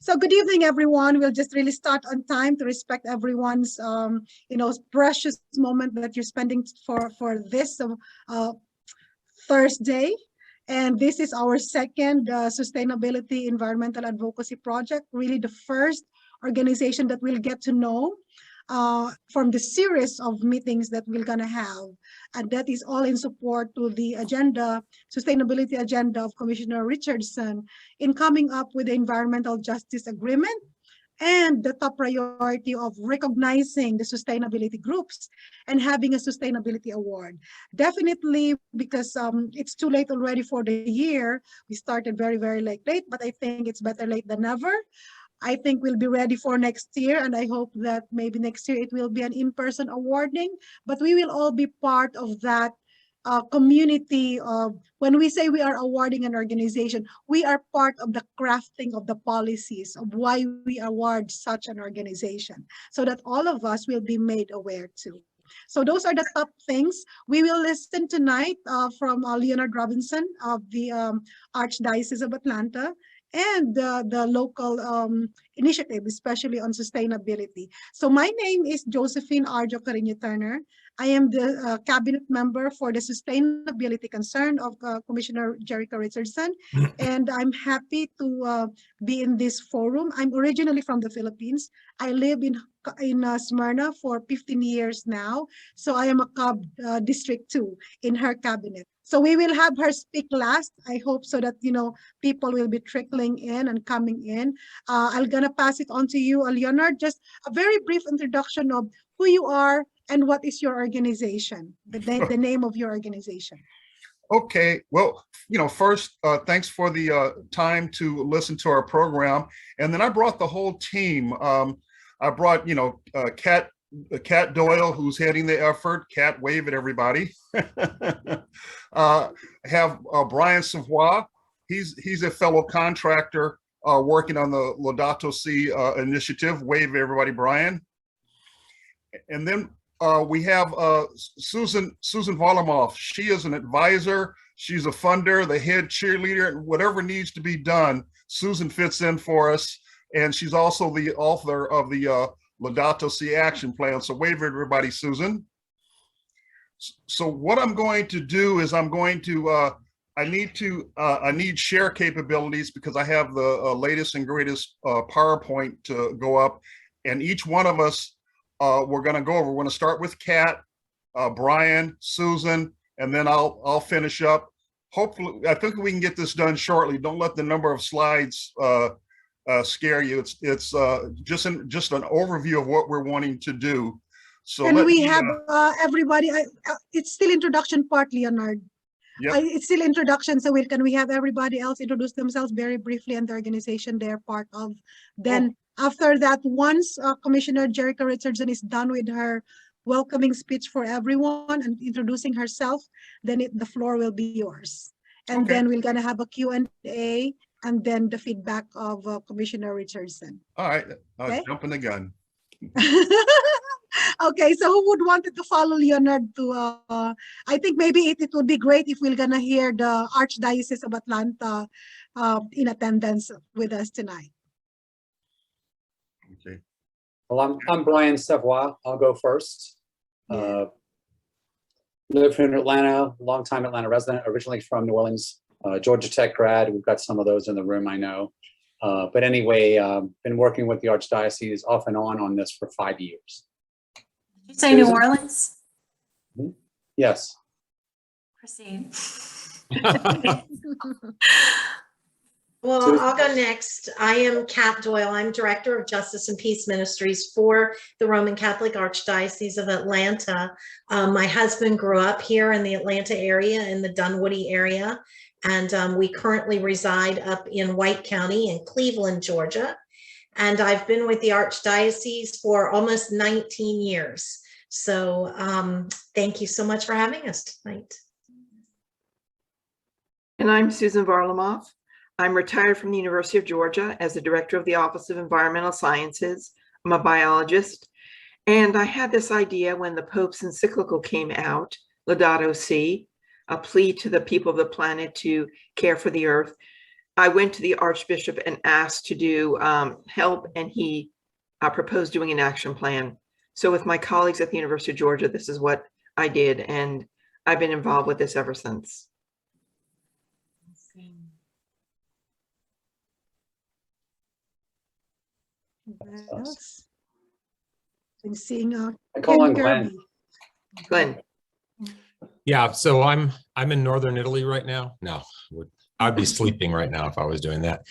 So good evening, everyone. We'll just really start on time to respect everyone's, precious moment that you're spending for this Thursday. And this is our second sustainability environmental advocacy project, really the first organization that we'll get to know from the series of meetings that we're gonna have. And that is all in support to the agenda, sustainability agenda of Commissioner Richardson in coming up with the environmental justice agreement and the top priority of recognizing the sustainability groups and having a sustainability award. Definitely, because it's too late already for the year. We started very, very late, but I think it's better late than never. I think we'll be ready for next year, and I hope that maybe next year it will be an in-person awarding, but we will all be part of that community. When we say we are awarding an organization, we are part of the crafting of the policies of why we award such an organization, so that all of us will be made aware too. So those are the top things. We will listen tonight from Leonard Robinson of the Archdiocese of Atlanta, and the local initiative, especially on sustainability. So my name is Josephine Arjho Turner. I am the cabinet member for the sustainability concern of Commissioner Jerica Richardson, and I'm happy to be in this forum. I'm originally from the Philippines. I live in Smyrna for 15 years now, so I am a Cub District 2 in her cabinet. So we will have her speak last, I hope, so that, people will be trickling in and coming in. I'm gonna pass it on to you, Leonard. Just a very brief introduction of who you are and what is your organization, the name of your organization. Okay, well, first, thanks for the time to listen to our program. And then I brought the whole team. I brought, Kat Doyle, who's heading the effort. Kat, wave at everybody. Have Brian Savoy. He's a fellow contractor working on the Laudato Si initiative. Wave at everybody, Brian. And then we have Susan Varlimov. She is an advisor. She's a funder, the head cheerleader, and whatever needs to be done, Susan fits in for us. And she's also the author of the Laudato Si action plan. So wave at everybody, Susan. So what I'm going to do is I need share capabilities because I have the latest and greatest PowerPoint to go up, and each one of us we're going to go over. We're going to start with Kat, Brian, Susan, and then I'll finish up. Hopefully, I think we can get this done shortly. Don't let the number of slides scare you. It's just an overview of what we're wanting to do. So can we have everybody? It's still introduction part, Leonard. Yep. It's still introduction, so can we have everybody else introduce themselves very briefly and the organization they're part of? Then after that, once Commissioner Jerica Richardson is done with her welcoming speech for everyone and introducing herself, then the floor will be yours. And then we're gonna have a Q&A and then the feedback of Commissioner Richardson. All right, jumping the gun. Okay, so who would want to follow Leonard to, I think maybe it would be great if we're gonna hear the Archdiocese of Atlanta in attendance with us tonight. Okay. Well, I'm Brian Savoy. I'll go first. Live here in Atlanta, longtime Atlanta resident, originally from New Orleans, Georgia Tech grad. We've got some of those in the room, I know. But anyway, been working with the Archdiocese off and on this for 5 years. Did you say New Orleans? Mm-hmm. Yes. Proceed. Well, I'll go next. I am Kat Doyle. I'm Director of Justice and Peace Ministries for the Roman Catholic Archdiocese of Atlanta. My husband grew up here in the Atlanta area, in the Dunwoody area, and we currently reside up in White County in Cleveland, Georgia. And I've been with the Archdiocese for almost 19 years. So thank you so much for having us tonight. And I'm Susan Varlimov. I'm retired from the University of Georgia as the director of the Office of Environmental Sciences. I'm a biologist. And I had this idea when the Pope's encyclical came out, Laudato Si, a plea to the people of the planet to care for the earth. I went to the Archbishop and asked to do help, and he proposed doing an action plan. So with my colleagues at the University of Georgia, this is what I did, and I've been involved with this ever since. What else? I'm seeing Nicole and Ken Glenn. Kirby. Glenn. Yeah, so I'm in Northern Italy right now. No, I'd be sleeping right now if I was doing that.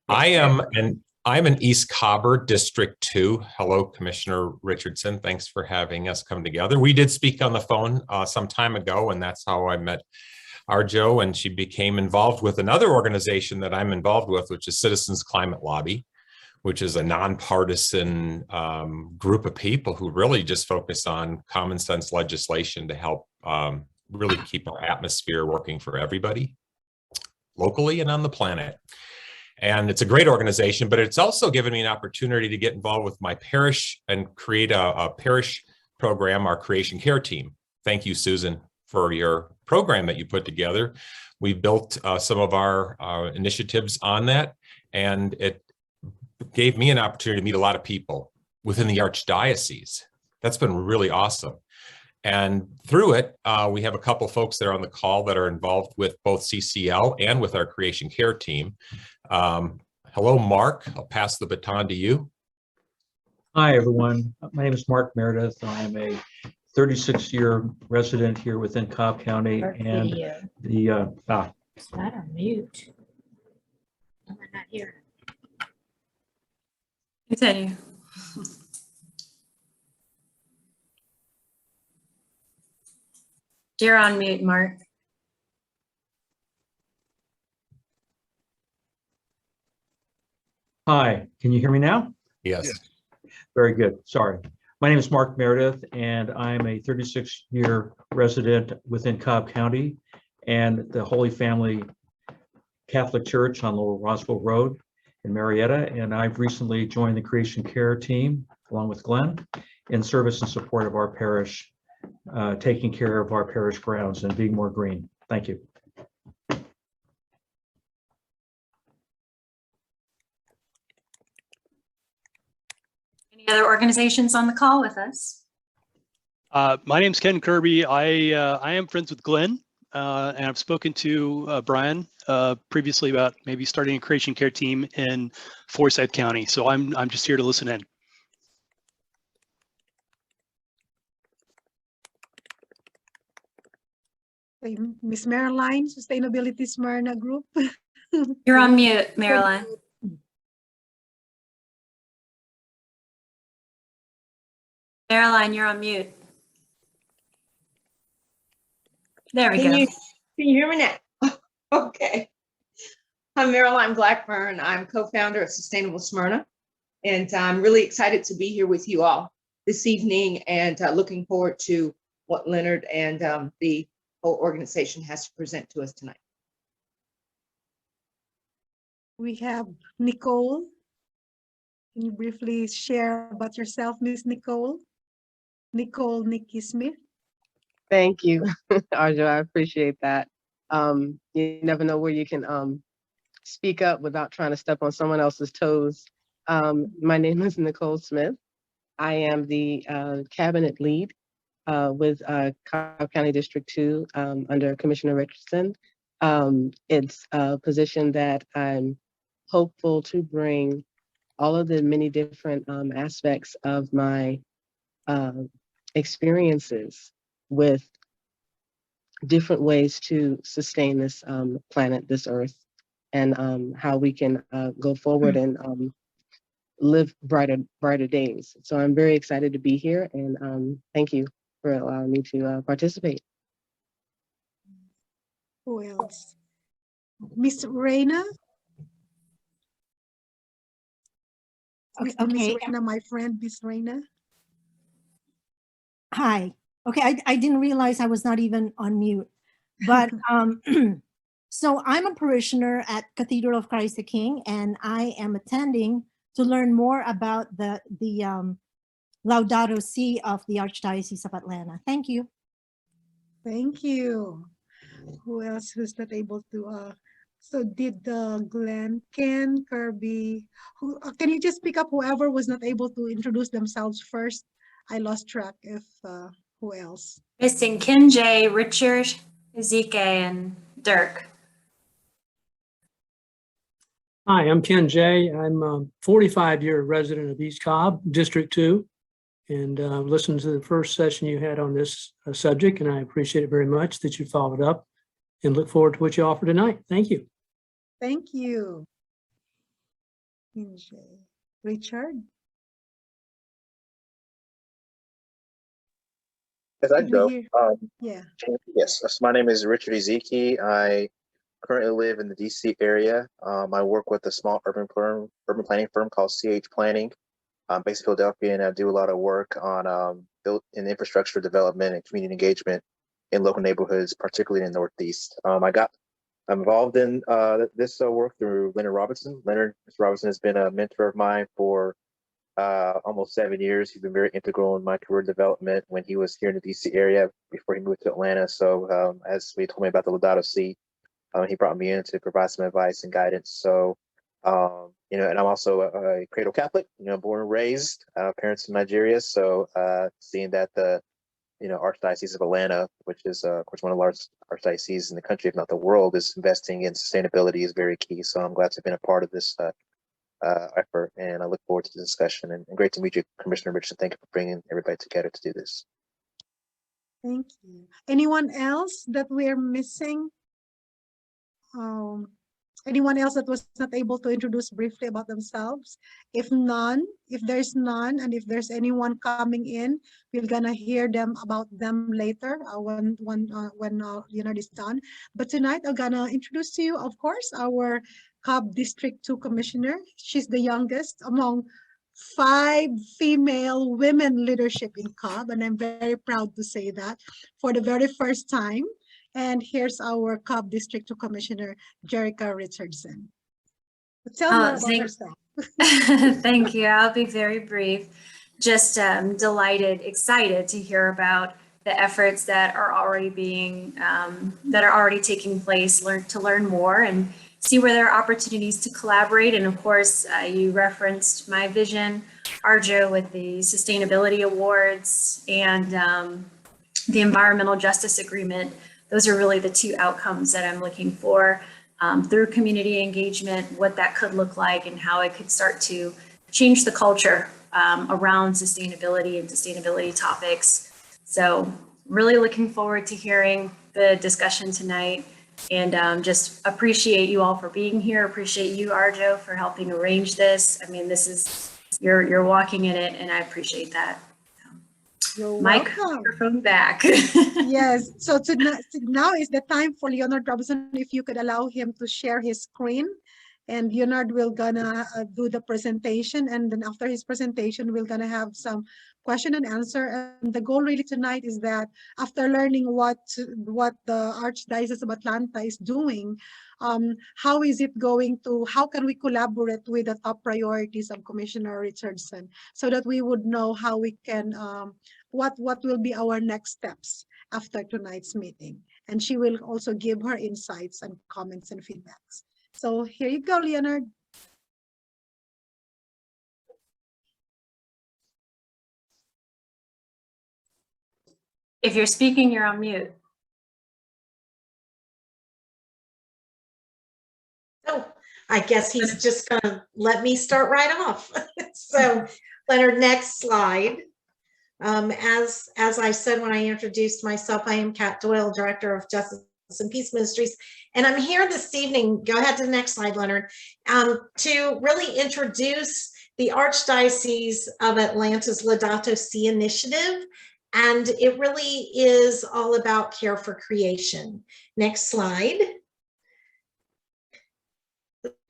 I'm in East Cobber, District 2. Hello, Commissioner Richardson. Thanks for having us come together. We did speak on the phone some time ago, and that's how I met Arjho, and she became involved with another organization that I'm involved with, which is Citizens Climate Lobby, which is a nonpartisan group of people who really just focus on common sense legislation to help really keep our atmosphere working for everybody, locally and on the planet. And it's a great organization, but it's also given me an opportunity to get involved with my parish and create a parish program, our Creation Care team. Thank you, Susan, for your program that you put together. We built some of our initiatives on that, and it gave me an opportunity to meet a lot of people within the Archdiocese. That's been really awesome. And through it, we have a couple folks that are on the call that are involved with both CCL and with our Creation Care team. Hello, Mark. I'll pass the baton to you. Hi, everyone. My name is Mark Meredith. I am a 36-year resident here within Cobb County, and the It's not on mute. I'm not here. Continue. You're on mute, Mark. Hi, can you hear me now? Yes. Very good. Sorry. My name is Mark Meredith, and I'm a 36-year resident within Cobb County and the Holy Family Catholic Church on Lower Roswell Road in Marietta. And I've recently joined the Creation Care team along with Glenn in service and support of our parish, taking care of our parish grounds and being more green. Thank you. Any other organizations on the call with us? My name's Ken Kirby. I am friends with Glenn, and I've spoken to Brian previously about maybe starting a Creation Care team in Forsyth County. So I'm just here to listen in. Miss Marilyn, Sustainability Smyrna Group. You're on mute, Marilyn. Marilyn, you're on mute. There we go. Can you hear me now? Okay. I'm Marilyn Blackburn. I'm co-founder of Sustainable Smyrna, and I'm really excited to be here with you all this evening, and looking forward to what Leonard and the whole organization has to present to us tonight. We have Nicole. Can you briefly share about yourself, Miss Nicole? Nicole Nicki Smith. Thank you, Arjho. I appreciate that. You never know where you can speak up without trying to step on someone else's toes. My name is Nicole Smith. I am the cabinet lead with Cobb County District 2 under Commissioner Richardson. It's a position that I'm hopeful to bring all of the many different aspects of my experiences with different ways to sustain this planet, this earth, and how we can go forward and live brighter days. So I'm very excited to be here, and thank you for allowing me to participate. Who else? Miss Reina. Miss Reina, my friend, Miss Reina. Hi. Okay, I didn't realize I was not even on mute, but so I'm a parishioner at Cathedral of Christ the King, and I am attending to learn more about the Laudato Si of the Archdiocese of Atlanta. Thank you. Thank you. Who else who's not able to So did Glenn, Ken, Kirby, who can you just pick up whoever was not able to introduce themselves first? I lost track if who else. Missing Ken J, Richard, Ezeke, and Dirk. Hi, I'm Ken J. I'm a 45-year resident of East Cobb, District 2, and listened to the first session you had on this subject, and I appreciate it very much that you followed up and look forward to what you offer tonight. Thank you. Thank you. Richard? Yes, I Did we go. hear? Yeah. Yes, my name is Richard Ezeke. I currently live in the DC area. I work with a small urban planning firm called CH Planning. I'm based in Philadelphia, and I do a lot of work on built in infrastructure development and community engagement in local neighborhoods, particularly in the Northeast. I'm involved in this work through Leonard Robinson. Mr. Robinson has been a mentor of mine for almost 7 years. He's been very integral in my career development when he was here in the DC area before he moved to Atlanta. So as he told me about the Laudato Si, he brought me in to provide some advice and guidance. So, and I'm also a cradle Catholic, born and raised, parents in Nigeria. So seeing that the Archdiocese of Atlanta, which is, of course, one of the largest archdioceses in the country, if not the world, is investing in sustainability is very key. So I'm glad to have been a part of this effort, and I look forward to the discussion. And great to meet you, Commissioner Richardson. Thank you for bringing everybody together to do this. Thank you. Anyone else that we're missing? Anyone else that was not able to introduce briefly about themselves? If there's none, and if there's anyone coming in, we're gonna hear about them later when Leonard is done. But tonight I'm gonna introduce to you, of course, our Cub District 2 Commissioner. She's the youngest among 5 female women leadership in Cub, and I'm very proud to say that for the very first time. And here's our Cub District 2 Commissioner, Jerica Richardson. Tell me about yourself. Thank you. I'll be very brief. Just delighted, excited to hear about the efforts that are already taking place, to learn more and see where there are opportunities to collaborate. And of course, you referenced my vision, Arjho, with the Sustainability Awards and the Environmental Justice Agreement. Those are really the 2 outcomes that I'm looking for through community engagement, what that could look like and how it could start to change the culture around sustainability and sustainability topics. So really looking forward to hearing the discussion tonight, and just appreciate you all for being here. Appreciate you, Arjho, for helping arrange this. I mean, this is, you're walking in it, and I appreciate that. You're Mike, welcome. microphone back. Yes, so now is the time for Leonard Robinson, if you could allow him to share his screen, and Leonard will gonna do the presentation, and then after his presentation, we're gonna have some question and answer. And the goal really tonight is that after learning what the Archdiocese of Atlanta is doing, how can we collaborate with the top priorities of Commissioner Richardson, so that we would know how we can, what will be our next steps after tonight's meeting. And she will also give her insights and comments and feedbacks. So here you go, Leonard. If you're speaking, you're on mute. Oh, I guess he's just gonna let me start right off. So Leonard, next slide. As I said when I introduced myself, I am Kat Doyle, Director of Justice and Peace Ministries, and I'm here this evening, go ahead to the next slide, Leonard, to really introduce the Archdiocese of Atlanta's Laudato Si initiative, and it really is all about care for creation. Next slide.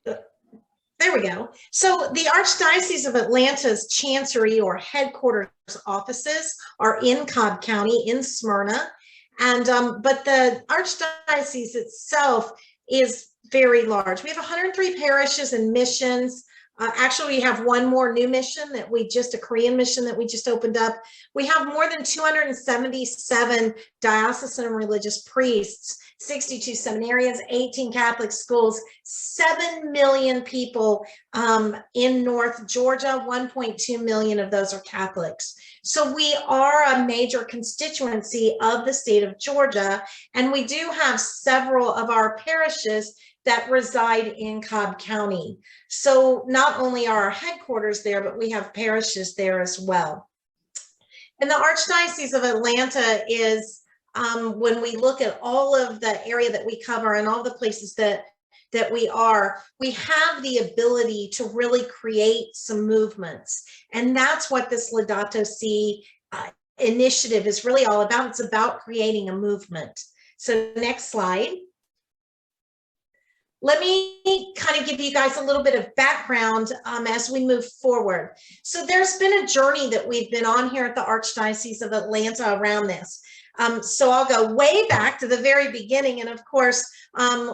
There we go. So the Archdiocese of Atlanta's Chancery or headquarters offices are in Cobb County in Smyrna. And but the Archdiocese itself is very large. We have 103 parishes and missions, Actually, we have one more new mission that a Korean mission that we just opened up. We have more than 277 diocesan religious priests, 62 seminarians, 18 Catholic schools, 7 million people in North Georgia. 1.2 million of those are Catholics. So we are a major constituency of the state of Georgia, and we do have several of our parishes that reside in Cobb County. So not only are our headquarters there, but we have parishes there as well. And the Archdiocese of Atlanta is, when we look at all of the area that we cover and all the places that we have the ability to really create some movements. And that's what this Laudato Si initiative is really all about. It's about creating a movement. So next slide. Let me kind of give you guys a little bit of background as we move forward. So there's been a journey that we've been on here at the Archdiocese of Atlanta around this. So I'll go way back to the very beginning. And of course,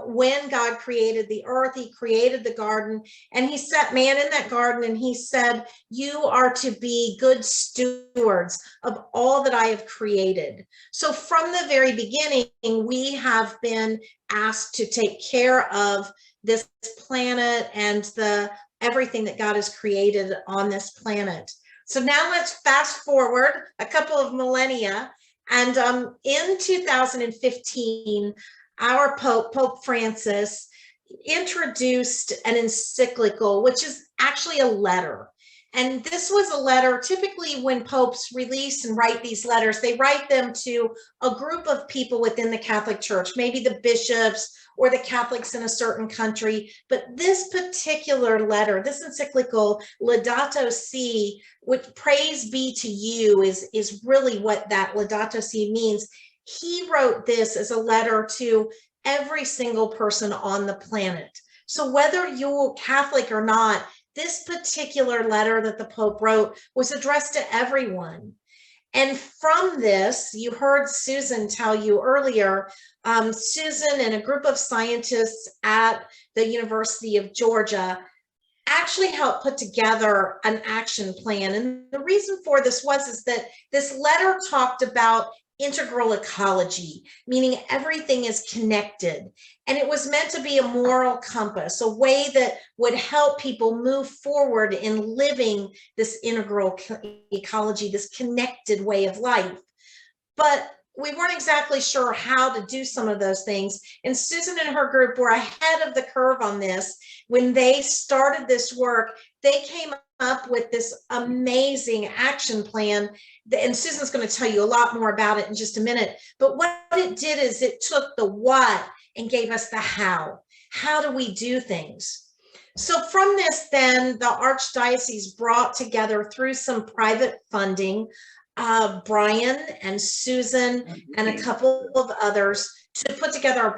when God created the earth, he created the garden, and he set man in that garden, and he said, you are to be good stewards of all that I have created. So from the very beginning, we have been asked to take care of this planet and everything that God has created on this planet. So now let's fast forward a couple of millennia. And in 2015, our Pope Francis introduced an encyclical, which is actually a letter. And this was a letter. Typically when popes release and write these letters, they write them to a group of people within the Catholic Church, maybe the bishops or the Catholics in a certain country. But this particular letter, this encyclical, Laudato Si, which praise be to you, is really what that Laudato Si means. He wrote this as a letter to every single person on the planet. So whether you're Catholic or not, this particular letter that the Pope wrote was addressed to everyone. And from this, you heard Susan tell you earlier, Susan and a group of scientists at the University of Georgia actually helped put together an action plan. And the reason for this is that this letter talked about integral ecology, meaning everything is connected. And it was meant to be a moral compass, a way that would help people move forward in living this integral ecology, this connected way of life. But we weren't exactly sure how to do some of those things. And Susan and her group were ahead of the curve on this. When they started this work, they came up with this amazing action plan. And Susan's going to tell you a lot more about it in just a minute. But what it did is it took the what and gave us the how. How do we do things? So from this, then the Archdiocese brought together through some private funding, Brian and Susan and a couple of others to put together a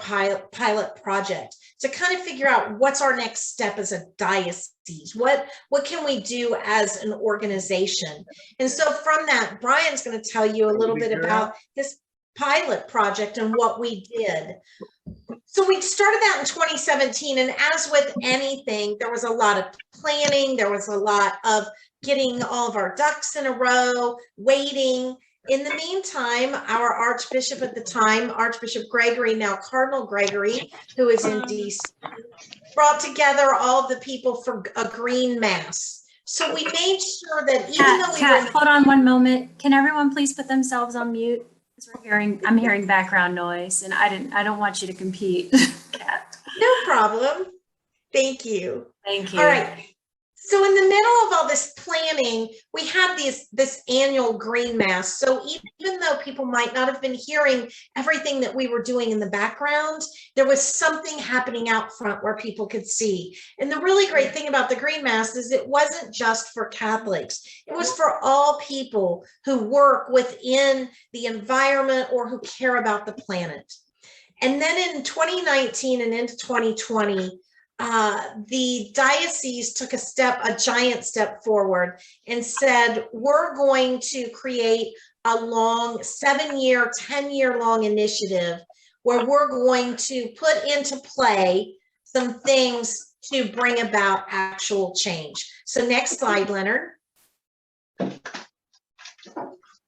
pilot project to kind of figure out what's our next step as a diocese. What can we do as an organization? And so from that, Brian's going to tell you a little bit about this pilot project and what we did. So we started that in 2017, and as with anything, there was a lot of planning, there was a lot of getting all of our ducks in a row, waiting. In the meantime, our Archbishop at the time, Archbishop Gregory, now Cardinal Gregory, who is in DC, brought together all of the people for a green mass. So we made sure that even though we were— hold on one moment. Can everyone please put themselves on mute? I'm hearing background noise, and I don't want you to compete. Kat. No problem. Thank you. Thank you. All right. So in the middle of all this planning, we had this annual green mass. So even though people might not have been hearing everything that we were doing in the background, there was something happening out front where people could see. And the really great thing about the green mass is it wasn't just for Catholics. It was for all people who work within the environment or who care about the planet. And then in 2019 and into 2020, the diocese took a giant step forward and said, we're going to create a long 7-year, 10-year long initiative where we're going to put into play some things to bring about actual change. So next slide, Leonard.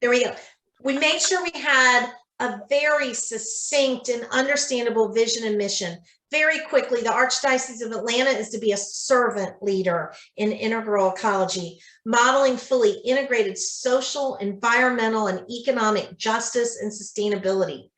There we go. We made sure we had a very succinct and understandable vision and mission. Very quickly, the Archdiocese of Atlanta is to be a servant leader in integral ecology, modeling fully integrated social, environmental, and economic justice and sustainability.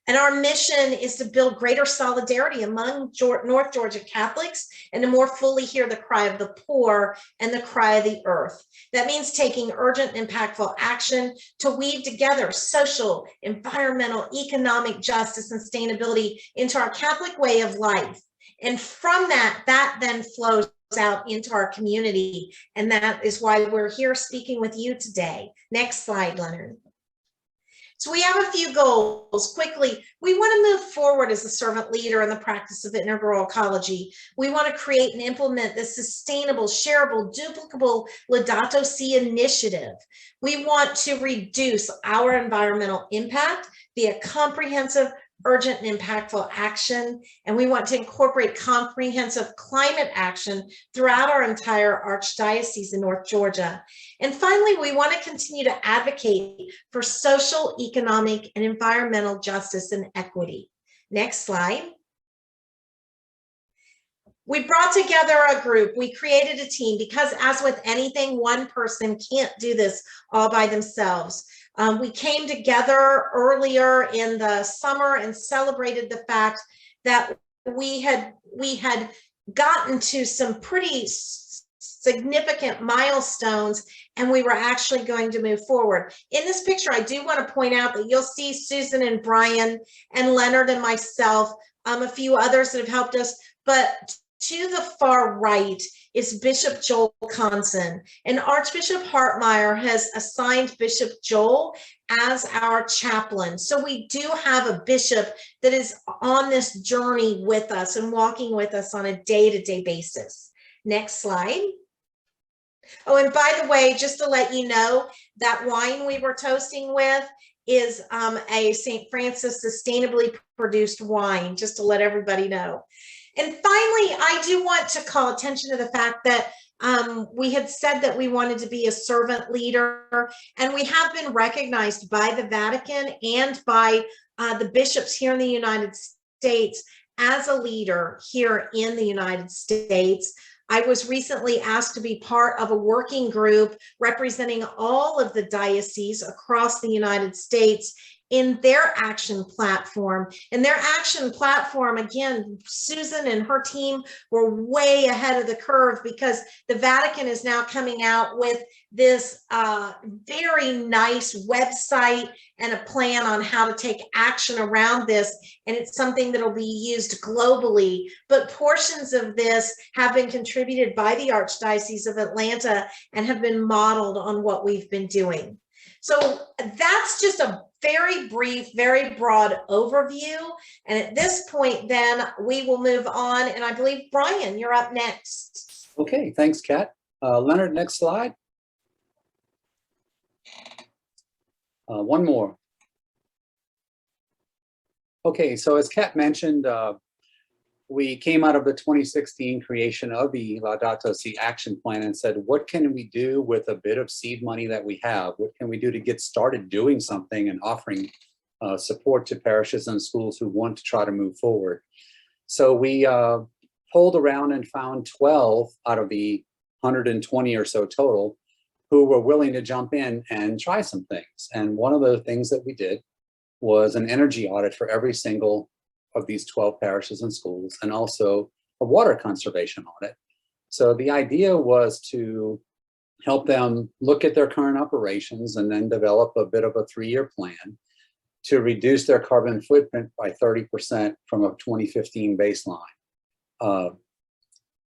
And our mission is to build greater solidarity among North Georgia Catholics and to more fully hear the cry of the poor and the cry of the earth. That means taking urgent, impactful action to weave together social, environmental, economic justice and sustainability into our Catholic way of life. And from that then flows out into our community. And that is why we're here speaking with you today. Next slide, Leonard. So we have a few goals. Quickly, we want to move forward as a servant leader in the practice of integral ecology. We want to create and implement this sustainable, shareable, duplicable Laudato Si initiative. We want to reduce our environmental impact via comprehensive, urgent, and impactful action. And we want to incorporate comprehensive climate action throughout our entire Archdiocese in North Georgia. And finally, we want to continue to advocate for social, economic, and environmental justice and equity. Next slide. We brought together a group. We created a team because, as with anything, one person can't do this all by themselves. We came together earlier in the summer and celebrated the fact that we had gotten to some pretty significant milestones, and we were actually going to move forward. In this picture, I do want to point out that you'll see Susan and Brian and Leonard and myself, a few others that have helped us, but to the far right is Bishop Joel Conson, and Archbishop Hartmeyer has assigned Bishop Joel as our chaplain. So we do have a bishop that is on this journey with us and walking with us on a day-to-day basis. Next slide. Oh, and by the way, just to let you know, that wine we were toasting with is a St. Francis sustainably produced wine, just to let everybody know. And finally, I do want to call attention to the fact that we had said that we wanted to be a servant leader, and we have been recognized by the Vatican and by the bishops here in the United States as a leader here in the United States. I was recently asked to be part of a working group representing all of the dioceses across the United States in their action platform. And their action platform, again, Susan and her team were way ahead of the curve because the Vatican is now coming out with this very nice website and a plan on how to take action around this. And it's something that will be used globally. But portions of this have been contributed by the Archdiocese of Atlanta and have been modeled on what we've been doing. So that's just a very brief, very broad overview. And at this point, then we will move on. And I believe, Brian, you're up next. Okay, thanks, Kat. Leonard, next slide. One more. Okay, so as Kat mentioned, we came out of the 2016 creation of the Laudato Si action plan and said, what can we do with a bit of seed money that we have? What can we do to get started doing something and offering support to parishes and schools who want to try to move forward? So we polled around and found 12 out of the 120 or so total who were willing to jump in and try some things. And one of the things that we did was an energy audit for every single of these 12 parishes and schools, and also a water conservation audit. So the idea was to help them look at their current operations and then develop a bit of a 3-year plan to reduce their carbon footprint by 30% from a 2015 baseline.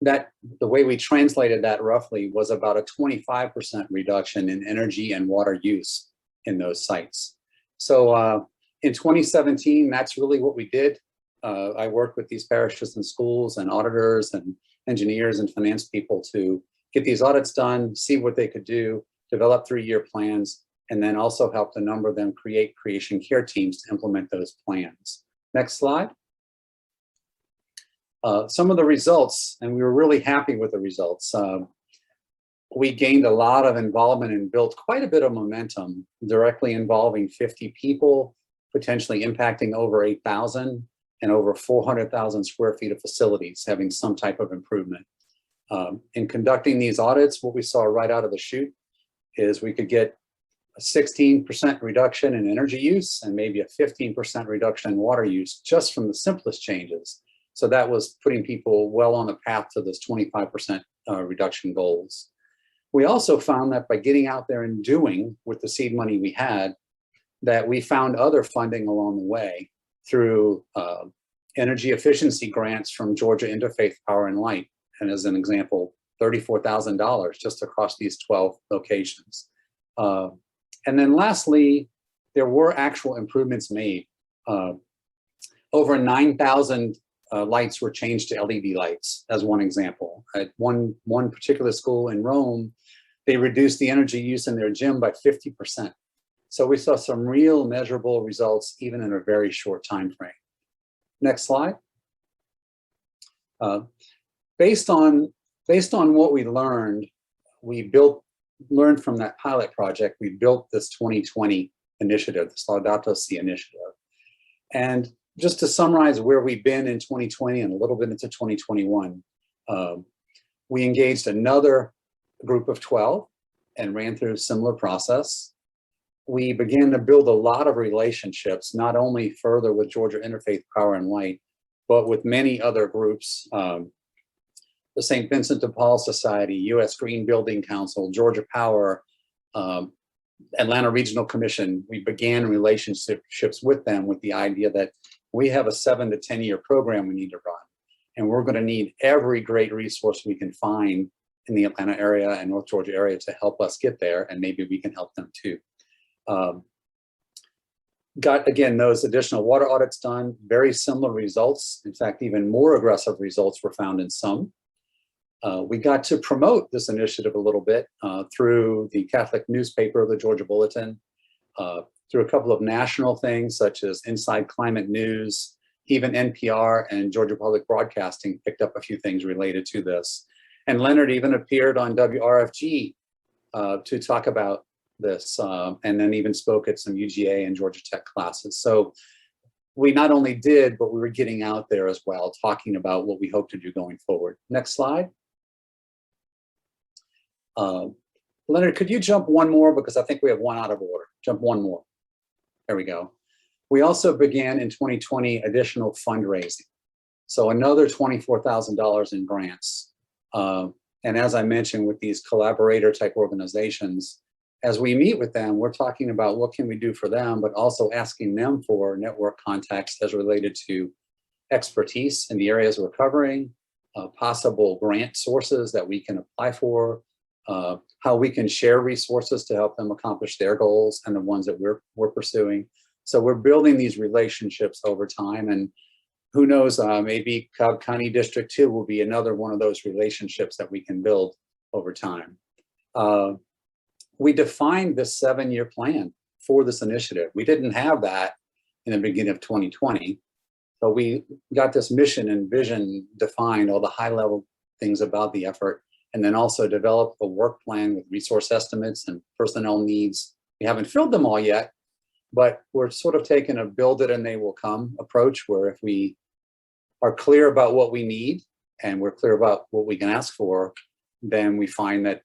That the way we translated that roughly was about a 25% reduction in energy and water use in those sites. So in 2017, that's really what we did. I worked with these parishes and schools and auditors and engineers and finance people to get these audits done, see what they could do, develop 3-year plans, and then also help a number of them create creation care teams to implement those plans. Next slide. Some of the results, and we were really happy with the results. We gained a lot of involvement and built quite a bit of momentum, directly involving 50 people, potentially impacting over 8,000 and over 400,000 square feet of facilities having some type of improvement. In conducting these audits, what we saw right out of the chute is we could get a 16% reduction in energy use and maybe a 15% reduction in water use just from the simplest changes. So that was putting people well on the path to this 25% reduction goals. We also found that by getting out there and doing with the seed money we had, that we found other funding along the way through energy efficiency grants from Georgia Interfaith Power and Light. And as an example, $34,000 just across these 12 locations. And then lastly, there were actual improvements made. Over 9,000 lights were changed to LED lights, as one example. At one particular school in Rome, they reduced the energy use in their gym by 50%. So we saw some real measurable results even in a very short time frame. Next slide. Based on what we learned, learned from that pilot project, we built this 2020 initiative, this Laudato Si initiative. And just to summarize where we've been in 2020 and a little bit into 2021, we engaged another group of 12 and ran through a similar process. We began to build a lot of relationships, not only further with Georgia Interfaith Power and Light, but with many other groups, the St. Vincent de Paul Society, U.S. Green Building Council, Georgia Power, Atlanta Regional Commission. We began relationships with them with the idea that we have a 7 to 10 year program we need to run. And we're going to need every great resource we can find in the Atlanta area and North Georgia area to help us get there, and maybe we can help them too. Got, again, those additional water audits done, very similar results. In fact, even more aggressive results were found in some. We got to promote this initiative a little bit through the Catholic newspaper, the Georgia Bulletin, through a couple of national things such as Inside Climate News, even NPR and Georgia Public Broadcasting picked up a few things related to this. And Leonard even appeared on WRFG to talk about this, and then even spoke at some UGA and Georgia Tech classes. So we not only did, but we were getting out there as well, talking about what we hope to do going forward. Next slide. Leonard, could you jump one more? Because I think we have one out of order. Jump one more. There we go. We also began in 2020 additional fundraising. So another $24,000 in grants. And as I mentioned, with these collaborator type organizations, as we meet with them, we're talking about what can we do for them, but also asking them for network contacts as related to expertise in the areas we're covering, possible grant sources that we can apply for, how we can share resources to help them accomplish their goals and the ones that we're pursuing. So we're building these relationships over time, and who knows, maybe Cub County District 2 will be another one of those relationships that we can build over time. We defined this 7-year plan for this initiative. We didn't have that in the beginning of 2020, but we got this mission and vision defined, all the high level things about the effort, and then also developed a work plan with resource estimates and personnel needs. We haven't filled them all yet, but we're sort of taking a build it and they will come approach, where if we are clear about what we need and we're clear about what we can ask for, then we find that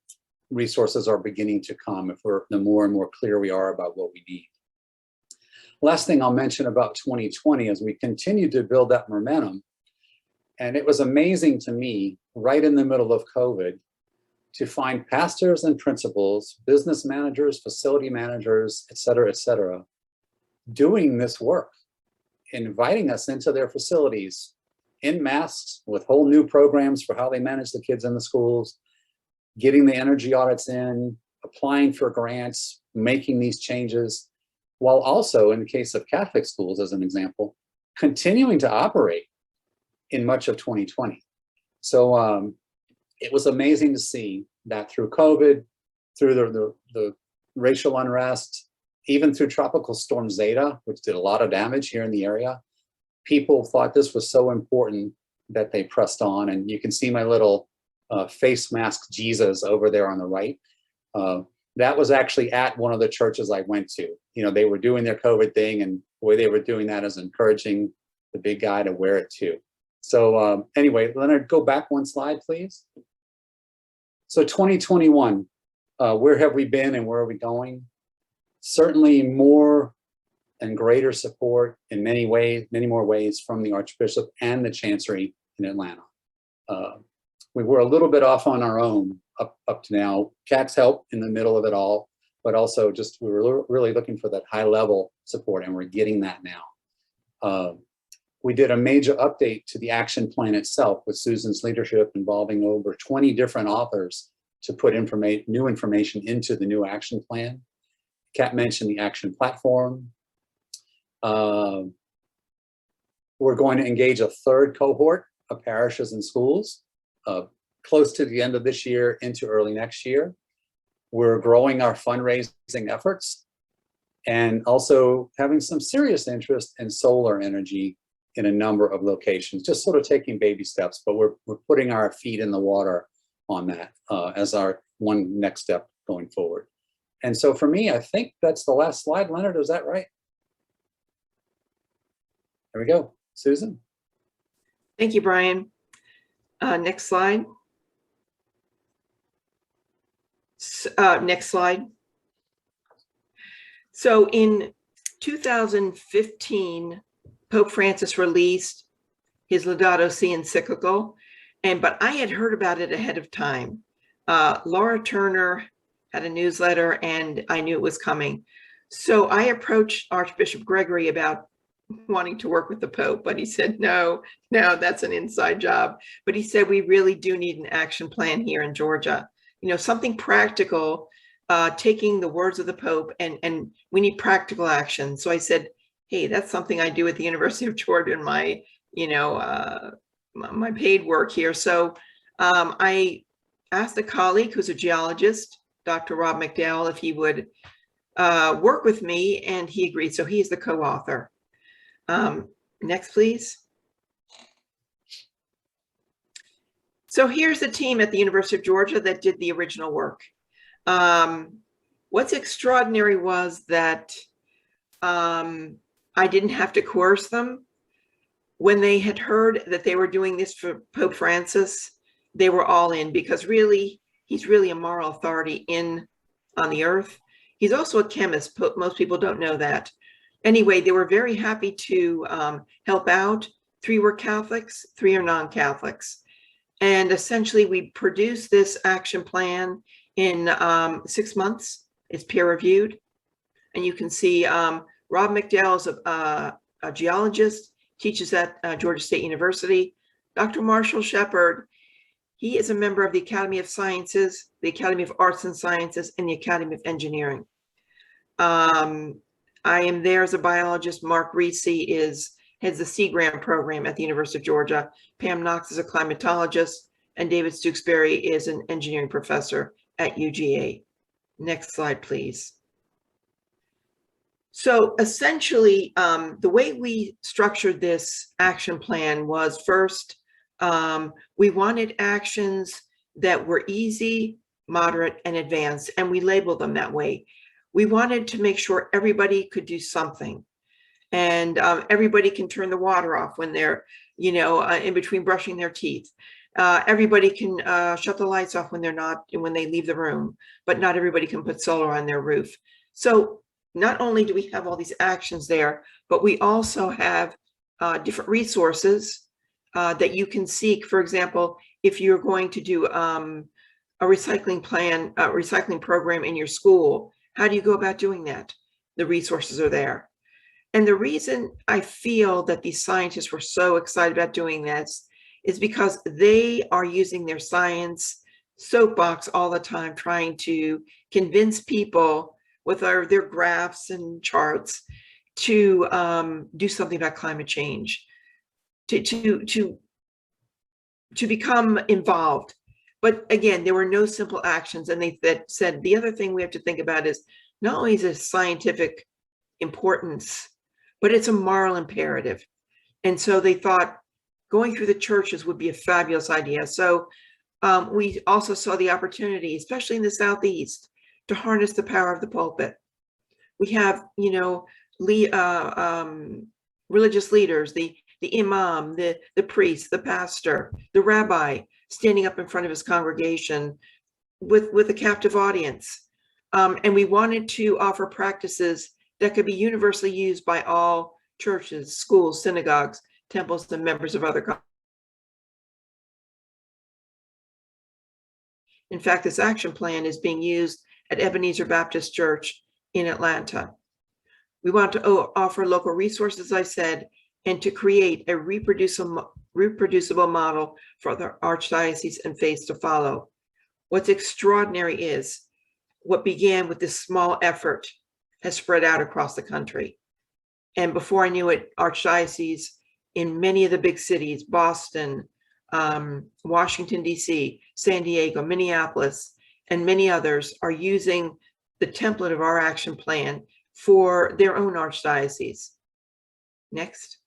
resources are beginning to come if the more and more clear we are about what we need. Last thing I'll mention about 2020 is we continue to build that momentum. And it was amazing to me, right in the middle of COVID, to find pastors and principals, business managers, facility managers, et cetera, doing this work, inviting us into their facilities in mass with whole new programs for how they manage the kids in the schools, getting the energy audits in, applying for grants, making these changes, while also, in the case of Catholic schools, as an example, continuing to operate in much of 2020. So it was amazing to see that through COVID, through the racial unrest, even through Tropical Storm Zeta, which did a lot of damage here in the area, people thought this was so important that they pressed on. And you can see my little face mask Jesus over there on the right. That was actually at one of the churches I went to. You know, they were doing their COVID thing, and the way they were doing that is encouraging the big guy to wear it too. So anyway, Leonard, go back one slide, please. So 2021, where have we been and where are we going? Certainly more and greater support in many ways, many more ways from the Archbishop and the Chancery in Atlanta. We were a little bit off on our own up to now. Cat's help in the middle of it all, but also just we were really looking for that high level support, and we're getting that now. We did a major update to the action plan itself with Susan's leadership, involving over 20 different authors to put new information into the new action plan. Kat mentioned the action platform. We're going to engage a third cohort of parishes and schools close to the end of this year into early next year. We're growing our fundraising efforts and also having some serious interest in solar energy in a number of locations, just sort of taking baby steps, but we're putting our feet in the water on that as our one next step going forward. And so for me, I think that's the last slide. Leonard, is that right? There we go. Susan? Thank you, Brian. Next slide. Next slide. So in 2015, Pope Francis released his Laudato Si encyclical, but I had heard about it ahead of time. Laura Turner had a newsletter, and I knew it was coming. So I approached Archbishop Gregory about wanting to work with the Pope, but he said, no, that's an inside job. But he said, we really do need an action plan here in Georgia. You know, something practical, taking the words of the Pope, and we need practical action. So I said, hey, that's something I do at the University of Georgia in my, my paid work here. So I asked a colleague who's a geologist, Dr. Rob McDowell, if he would work with me, and he agreed. So he is the co-author. Next, please. So here's the team at the University of Georgia that did the original work. What's extraordinary was that I didn't have to coerce them. When they had heard that they were doing this for Pope Francis, they were all in, because really, he's really a moral authority on the earth. He's also a chemist. Most people don't know that. Anyway, they were very happy to help out. 3 were Catholics, 3 are non-Catholics. And essentially, we produced this action plan in 6 months. It's peer reviewed. And you can see Rob McDowell is a geologist, teaches at Georgia State University. Dr. Marshall Shepard, he is a member of the Academy of Sciences, the Academy of Arts and Sciences, and the Academy of Engineering. I am there as a biologist. Mark Reese heads the Sea Grant program at the University of Georgia. Pam Knox is a climatologist, and David Stooksbury is an engineering professor at UGA. Next slide, please. So essentially, the way we structured this action plan was, first, we wanted actions that were easy, moderate, and advanced, and we labeled them that way. We wanted to make sure everybody could do something, and everybody can turn the water off when they're, in between brushing their teeth. Everybody can shut the lights off when when they leave the room, but not everybody can put solar on their roof. So not only do we have all these actions there, but we also have different resources that you can seek. For example, if you're going to do a recycling plan, a recycling program in your school, how do you go about doing that? The resources are there. And the reason I feel that these scientists were so excited about doing this is because they are using their science soapbox all the time, trying to convince people with their graphs and charts to do something about climate change, to become involved. But again, there were no simple actions. And they said the other thing we have to think about is not only is it scientific importance, but it's a moral imperative. And so they thought, going through the churches would be a fabulous idea. So we also saw the opportunity, especially in the Southeast, to harness the power of the pulpit. We have, you know, religious leaders, the imam, the priest, the pastor, the rabbi, standing up in front of his congregation with a captive audience. And we wanted to offer practices that could be universally used by all churches, schools, synagogues, temples, and members of other. In fact, this action plan is being used at Ebenezer Baptist Church in Atlanta. We want to offer local resources, as I said, and to create a reproducible model for the Archdiocese and faiths to follow. What's extraordinary is what began with this small effort has spread out across the country. And before I knew it, Archdiocese in many of the big cities, Boston, Washington, D.C., San Diego, Minneapolis, and many others are using the template of our action plan for their own archdiocese. Next.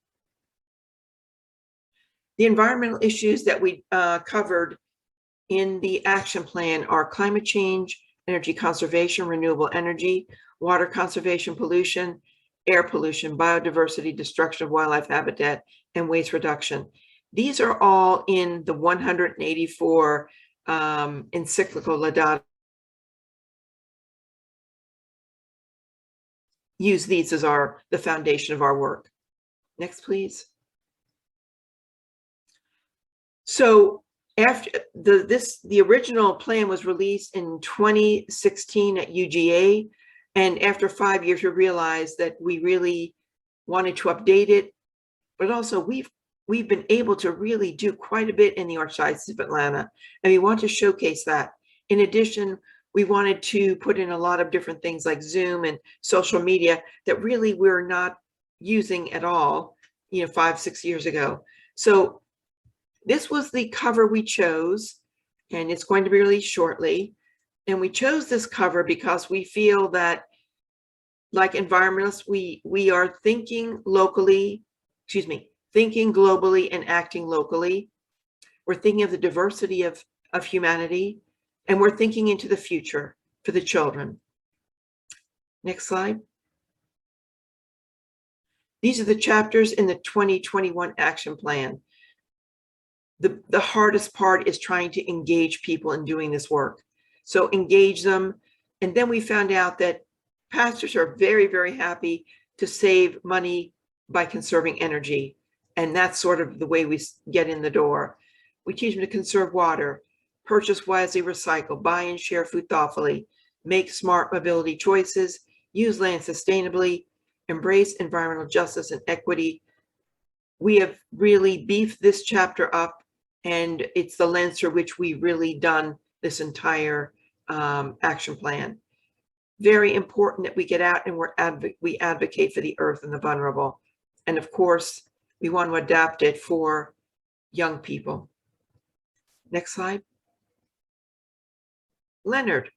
The environmental issues that we covered in the action plan are climate change, energy conservation, renewable energy, water conservation, pollution, air pollution, biodiversity, destruction of wildlife habitat, and waste reduction. These are all in the 184 encyclical Laudato. Use these as the foundation of our work. Next, please. So after the original plan was released in 2016 at UGA, and after 5 years, we realized that we really wanted to update it, but also we've been able to really do quite a bit in the Archdiocese of Atlanta, and we want to showcase that. In addition, we wanted to put in a lot of different things like Zoom and social media that really we're not using at all, 5-6 years ago. So this was the cover we chose, and it's going to be released shortly. And we chose this cover because we feel that, like environmentalists, we are thinking globally and acting locally. We're thinking of the diversity of humanity, and we're thinking into the future for the children. Next slide. These are the chapters in the 2021 action plan. The hardest part is trying to engage people in doing this work. So engage them. And then we found out that pastors are very, very happy to save money by conserving energy. And that's sort of the way we get in the door. We teach them to conserve water, purchase wisely, recycle, buy and share food thoughtfully, make smart mobility choices, use land sustainably, embrace environmental justice and equity. We have really beefed this chapter up, and it's the lens through which we've really done this entire action plan. Very important that we get out and we advocate for the earth and the vulnerable. And of course, we want to adapt it for young people. Next slide. Leonard.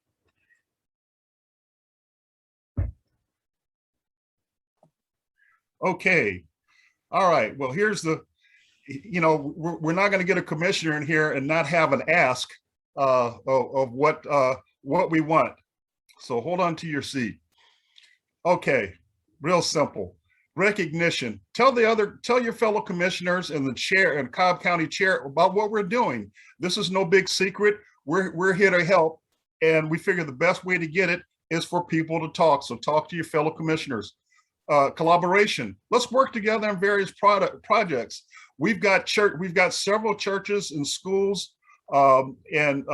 Okay. All right. Well, here's the, we're not going to get a commissioner in here and not have an ask of what we want. So hold on to your seat. Okay. Real simple. Recognition. Tell your fellow commissioners and the chair and Cobb County chair about what we're doing. This is no big secret. We're here to help, and we figure the best way to get it is for people to talk. So talk to your fellow commissioners. Collaboration. Let's work together on various projects. We've got several churches and schools and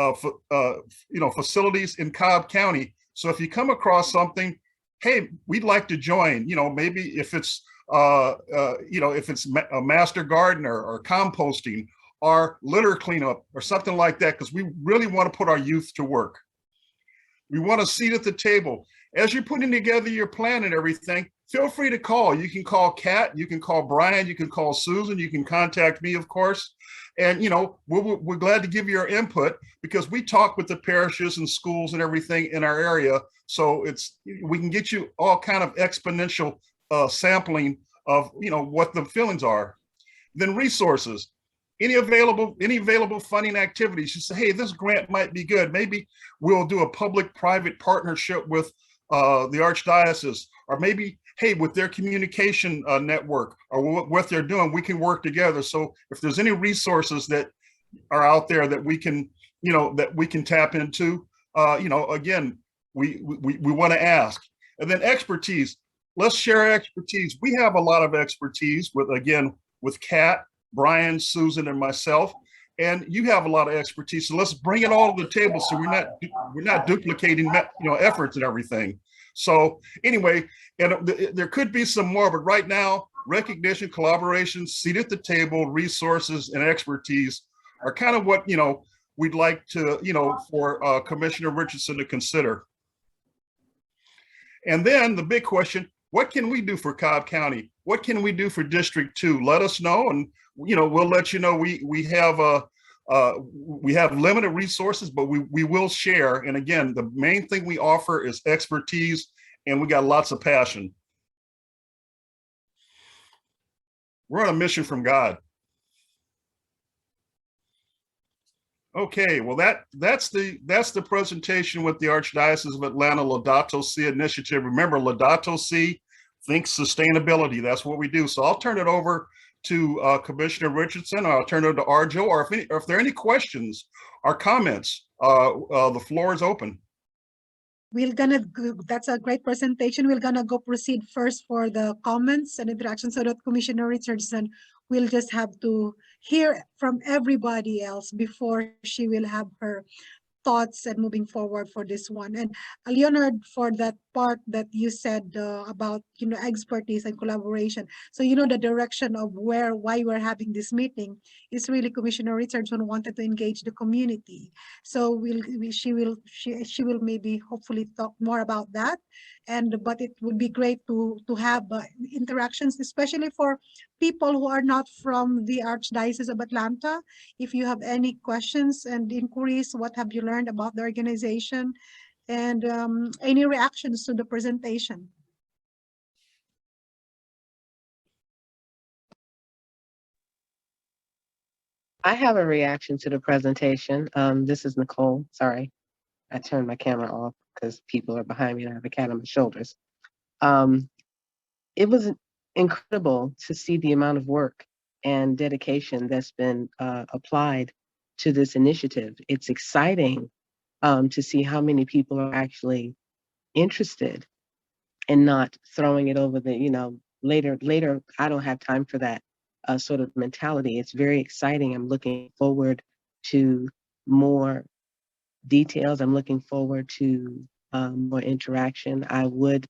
facilities in Cobb County. So if you come across something, hey, we'd like to join. Maybe if it's if it's a master gardener or composting or litter cleanup or something like that, because we really want to put our youth to work. We want a seat at the table. As you're putting together your plan and everything, feel free to call. You can call Kat, you can call Brian, you can call Susan, you can contact me, of course. And, we're glad to give you our input, because we talk with the parishes and schools and everything in our area. So we can get you all kind of exponential sampling of, what the feelings are. Then resources. any available funding activities. You say, hey, this grant might be good. Maybe we'll do a public-private partnership with the Archdiocese, or maybe, hey, with their communication network or what they're doing, we can work together. So if there's any resources that are out there that we can, that we can tap into, again, we want to ask. And then expertise. Let's share expertise. We have a lot of expertise with Kat, Brian, Susan, and myself, and you have a lot of expertise. So let's bring it all to the table, so we're not duplicating efforts and everything. So anyway, and there could be some more, but right now, recognition, collaboration, seat at the table, resources, and expertise are kind of what we'd like to for Commissioner Richardson to consider. And then the big question: what can we do for Cobb County? What can we do for District 2? Let us know, and we'll let you know. We have limited resources, but we will share. And again, the main thing we offer is expertise, and we got lots of passion. We're on a mission from God. Okay, well that's the presentation with the Archdiocese of Atlanta Laudato Si initiative. Remember, Laudato Si, think sustainability. That's what we do. So I'll turn it over to Commissioner Richardson, or I'll turn it to Arjho, or if there are any questions or comments, the floor is open. That's a great presentation. We're gonna go proceed first for the comments and interactions, so that Commissioner Richardson will just have to hear from everybody else before she will have her thoughts and moving forward for this one. And Leonard, for that part that you said about expertise and collaboration, so the direction of why we're having this meeting is really Commissioner Richardson wanted to engage the community. So she will maybe hopefully talk more about that. But it would be great to have interactions, especially for people who are not from the Archdiocese of Atlanta. If you have any questions and inquiries, what have you learned about the organization, and any reactions to the presentation? I have a reaction to the presentation. This is Nicole. Sorry, I turned my camera off because people are behind me and I have a cat on my shoulders. It was incredible to see the amount of work and dedication that's been applied to this initiative. It's exciting to see how many people are actually interested and not throwing it over the, later, I don't have time for that sort of mentality. It's very exciting. I'm looking forward to more details. I'm looking forward to more interaction. I would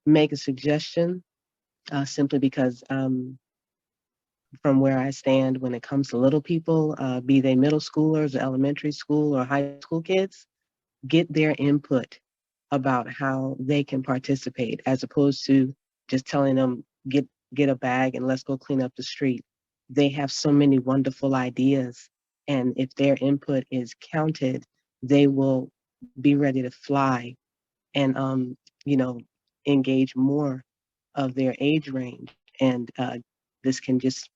make a suggestion simply because from where I stand when it comes to little people, be they middle schoolers, elementary school, or high school kids, get their input about how they can participate, as opposed to just telling them, get a bag and let's go clean up the street. They have so many wonderful ideas, and if their input is counted, they will be ready to fly and engage more of their age range, and this can just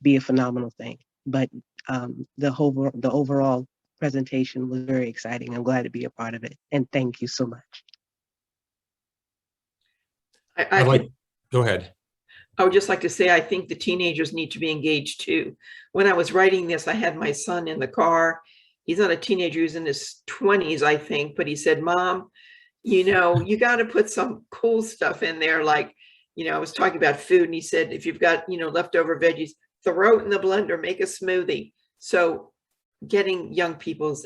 be a phenomenal thing. But the overall presentation was very exciting. I'm glad to be a part of it, and thank you so much. Go ahead. I would just like to say, I think the teenagers need to be engaged too. When I was writing this, I had my son in the car. He's not a teenager, he's in his 20s, I think, but he said, Mom, you got to put some cool stuff in there. Like, I was talking about food, and he said, if you've got, leftover veggies, throw it in the blender, make a smoothie. So getting young people's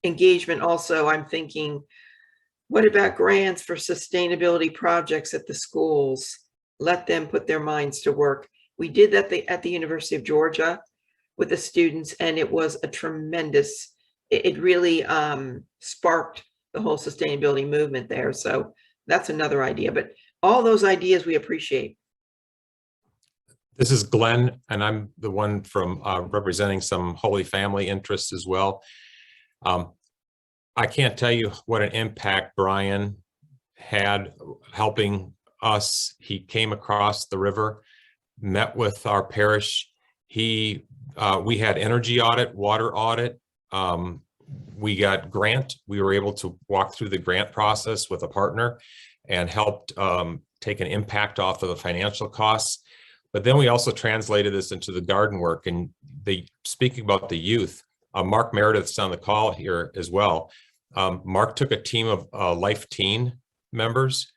engagement. Also, I'm thinking, what about grants for sustainability projects at the schools? Let them put their minds to work. We did that at the University of Georgia with the students, and it was a tremendous, it really sparked the whole sustainability movement there. So that's another idea, but all those ideas we appreciate. This is Glenn, and I'm the one from representing some Holy Family interests as well. I can't tell you what an impact Brian had helping us. He came across the river, met with our parish, We had energy audit, water audit. We got grant. We were able to walk through the grant process with a partner and helped take an impact off of the financial costs. But then we also translated this into the garden work. And speaking about the youth, Mark Meredith's on the call here as well. Mark took a team of Life Teen members,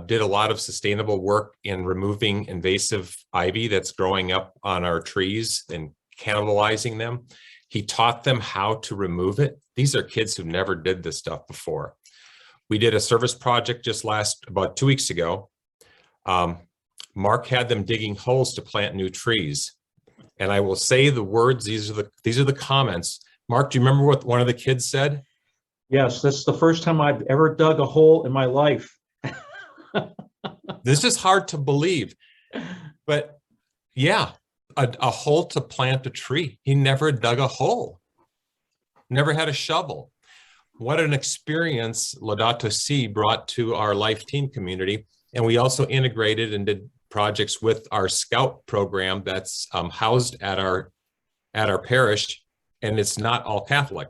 did a lot of sustainable work in removing invasive ivy that's growing up on our trees and cannibalizing them. He taught them how to remove it. These are kids who never did this stuff before. We did a service project just about 2 weeks ago. Mark had them digging holes to plant new trees. And I will say the words, these are the comments. Mark, do you remember what one of the kids said? Yes, that's the first time I've ever dug a hole in my life. This is hard to believe, but yeah, a hole to plant a tree. He never dug a hole, never had a shovel. What an experience Laudato Si brought to our Life Teen community. And we also integrated and did projects with our Scout program that's housed at our parish, and it's not all Catholic.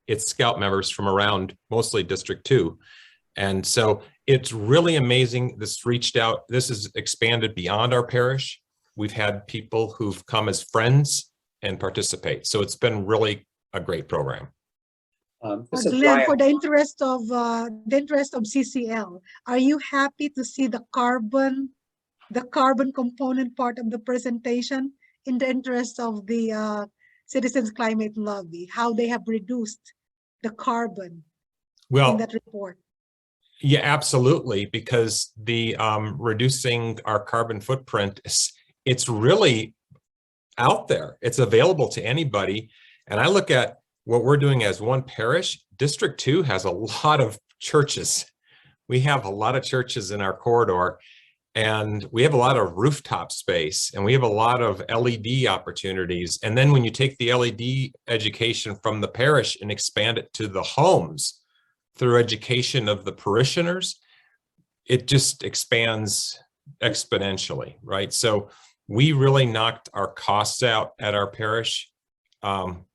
It's Scout members from around, mostly District 2. And so it's really amazing. This has expanded beyond our parish. We've had people who've come as friends and participate. So it's been really a great program. Glenn, for the interest of CCL, are you happy to see the carbon component part of the presentation in the interest of the Citizens Climate Lobby, how they have reduced the carbon in that report? Yeah, absolutely, because the reducing our carbon footprint, it's really out there. It's available to anybody. And I look at what we're doing as one parish. District 2 has a lot of churches. We have a lot of churches in our corridor, and we have a lot of rooftop space, and we have a lot of LED opportunities. And then when you take the LED education from the parish and expand it to the homes through education of the parishioners, it just expands exponentially, right? So we really knocked our costs out at our parish.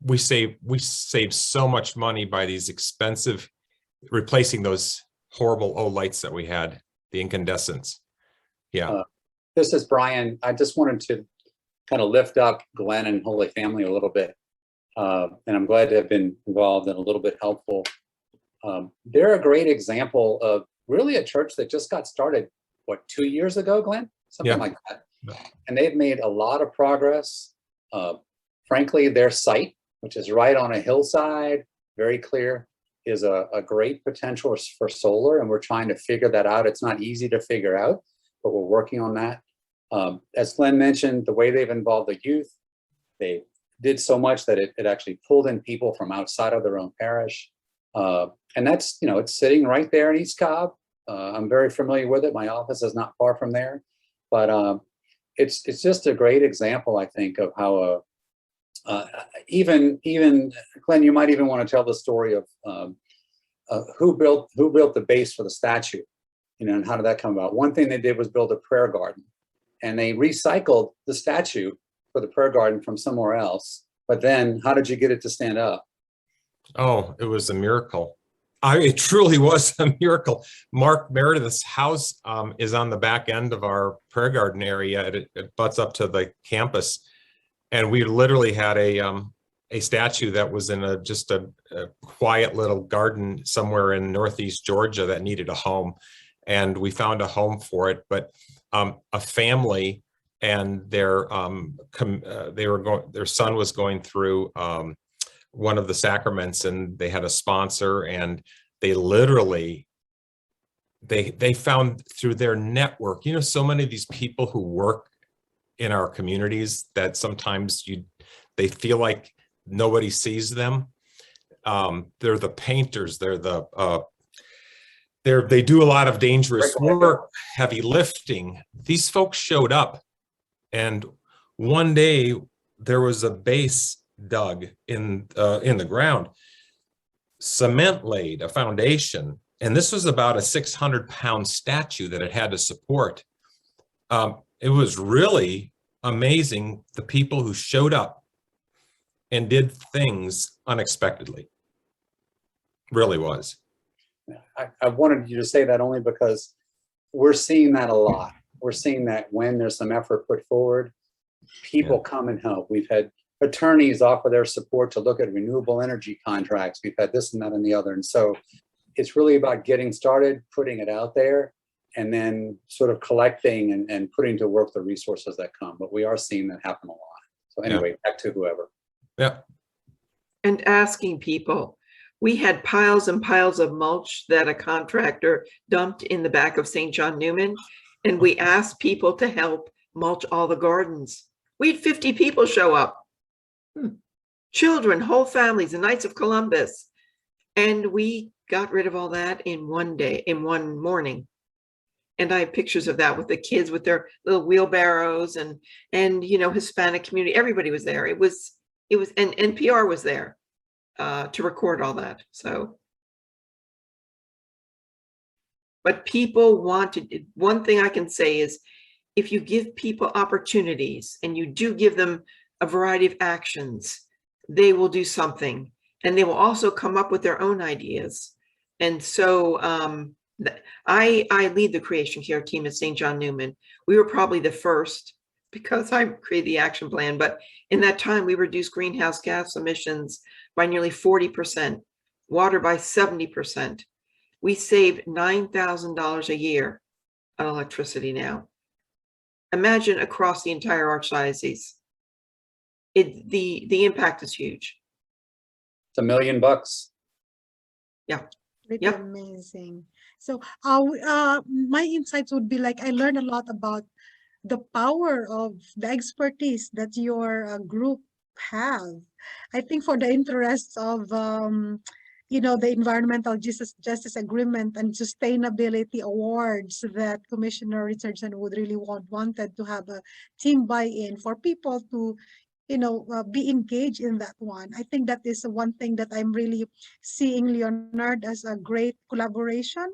We save so much money by these expensive, replacing those horrible old lights that we had, the incandescents. Yeah. This is Brian. I just wanted to kind of lift up Glenn and Holy Family a little bit. And I'm glad to have been involved and a little bit helpful. They're a great example of really a church that just got started, what, 2 years ago, Glenn? Something like that. And they've made a lot of progress. Frankly, their site, which is right on a hillside, very clear, is a great potential for solar. And we're trying to figure that out. It's not easy to figure out, but we're working on that. As Glenn mentioned, the way they've involved the youth, they did so much that it actually pulled in people from outside of their own parish. And that's, it's sitting right there in East Cobb. I'm very familiar with it. My office is not far from there, but it's just a great example, I think, of how even Glenn, you might even want to tell the story of who built the base for the statue, and how did that come about? One thing they did was build a prayer garden, and they recycled the statue for the prayer garden from somewhere else. But then how did you get it to stand up? Oh, it was a miracle. It truly was a miracle. Mark Meredith's house is on the back end of our prayer garden area. It butts up to the campus. And we literally had a statue that was in just a quiet little garden somewhere in Northeast Georgia that needed a home. And we found a home for it. But a family and their son was going through one of the sacraments, and they had a sponsor, and they literally they found through their network, so many of these people who work in our communities that sometimes they feel like nobody sees them. They're the painters, they do a lot of dangerous work, heavy lifting. These folks showed up, and one day there was a base dug in the ground, cement laid, a foundation, and this was about a 600-pound statue that it had to support. It was really amazing the people who showed up and did things unexpectedly. Really was. I wanted you to say that only because we're seeing that a lot. We're seeing that when there's some effort put forward, people come and help. We've had attorneys offer their support to look at renewable energy contracts. We've had this and that and the other. And so it's really about getting started, putting it out there, and then sort of collecting and putting to work the resources that come. But we are seeing that happen a lot. So anyway, back to whoever. Yeah. And asking people. We had piles and piles of mulch that a contractor dumped in the back of St. John Newman, and we asked people to help mulch all the gardens. We had 50 people show up. Children, whole families, the Knights of Columbus. And we got rid of all that in one day, in one morning. And I have pictures of that with the kids with their little wheelbarrows and you know, Hispanic community, everybody was there. It was, and NPR was there to record all that. So, but people wanted, one thing I can say is, if you give people opportunities and you do give them a variety of actions, they will do something, and they will also come up with their own ideas. And so I lead the creation care team at St. John Newman. We were probably the first, because I created the action plan, but in that time we reduced greenhouse gas emissions by nearly 40%, water by 70%. We saved $9,000 a year on electricity now. Imagine across the entire Archdiocese. The impact is huge. It's $1 million. Yeah. Pretty amazing. So my insights would be like, I learned a lot about the power of the expertise that your group have. I think for the interests of you know, the Environmental Justice Agreement and Sustainability Awards, that Commissioner Richardson would really wanted to have a team buy-in for people to, you know, be engaged in that one. I think that is one thing that I'm really seeing Leonard as a great collaboration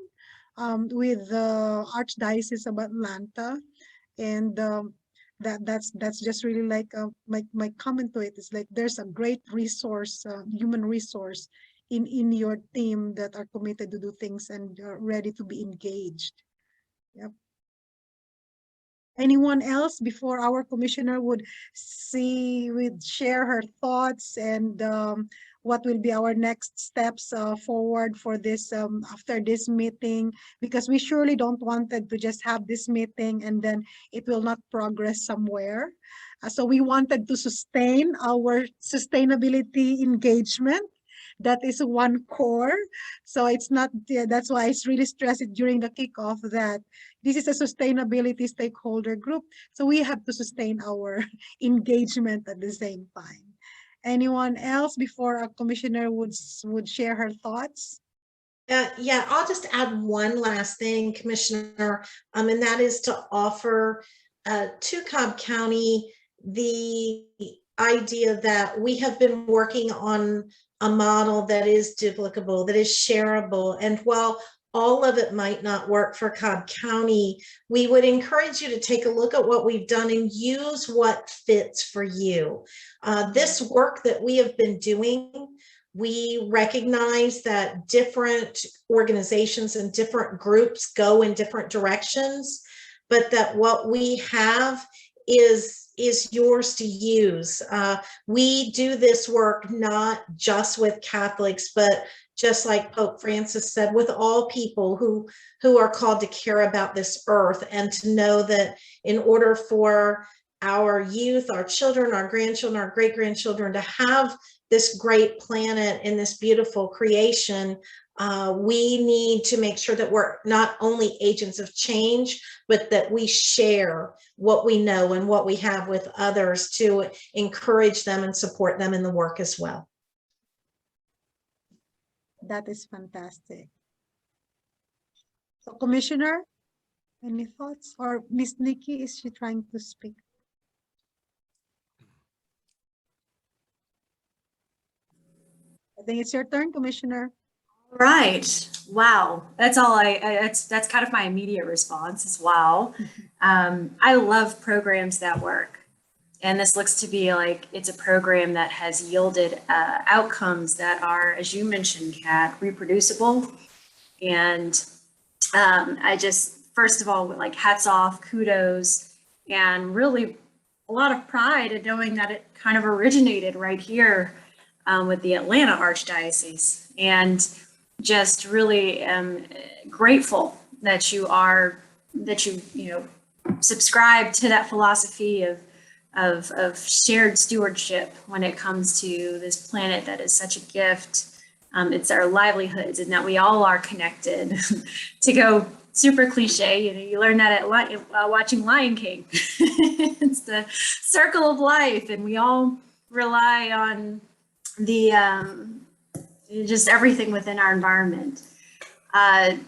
with the Archdiocese of Atlanta. And that's just really like my comment to it is like, there's a great resource, human resource in your team that are committed to do things and are ready to be engaged. Yep. Anyone else before our commissioner would share her thoughts and what will be our next steps forward for this after this meeting, because we surely don't want to just have this meeting and then it will not progress somewhere. So we wanted to sustain our sustainability engagement. That is one core. So it's not, that's why I really stress it during the kickoff that this is a sustainability stakeholder group. So we have to sustain our engagement at the same time. Anyone else before our commissioner would share her thoughts? Yeah, I'll just add one last thing, Commissioner, and that is to offer to Cobb County the idea that we have been working on a model that is duplicable, that is shareable. And while all of it might not work for Cobb County, we would encourage you to take a look at what we've done and use what fits for you. This work that we have been doing, we recognize that different organizations and different groups go in different directions, but that what we have is yours to use. We do this work not just with Catholics, but just like Pope Francis said, with all people who are called to care about this earth, and to know that in order for our youth, our children, our grandchildren, our great-grandchildren to have this great planet and this beautiful creation, we need to make sure that we're not only agents of change, but that we share what we know and what we have with others to encourage them and support them in the work as well. That is fantastic. So, Commissioner, any thoughts? Or Miss Nicki, is she trying to speak? I think it's your turn, Commissioner. Right. Wow. That's all that's kind of my immediate response is wow. I love programs that work. And this looks to be like it's a program that has yielded outcomes that are, as you mentioned, Kat, reproducible. And I just, first of all, like hats off, kudos, and really a lot of pride in knowing that it kind of originated right here with the Atlanta Archdiocese. And just really am grateful that you subscribe to that philosophy of shared stewardship when it comes to this planet that is such a gift. It's our livelihoods, and that we all are connected. To go super cliche, you learn that at watching Lion King. It's the circle of life, and we all rely on the just everything within our environment.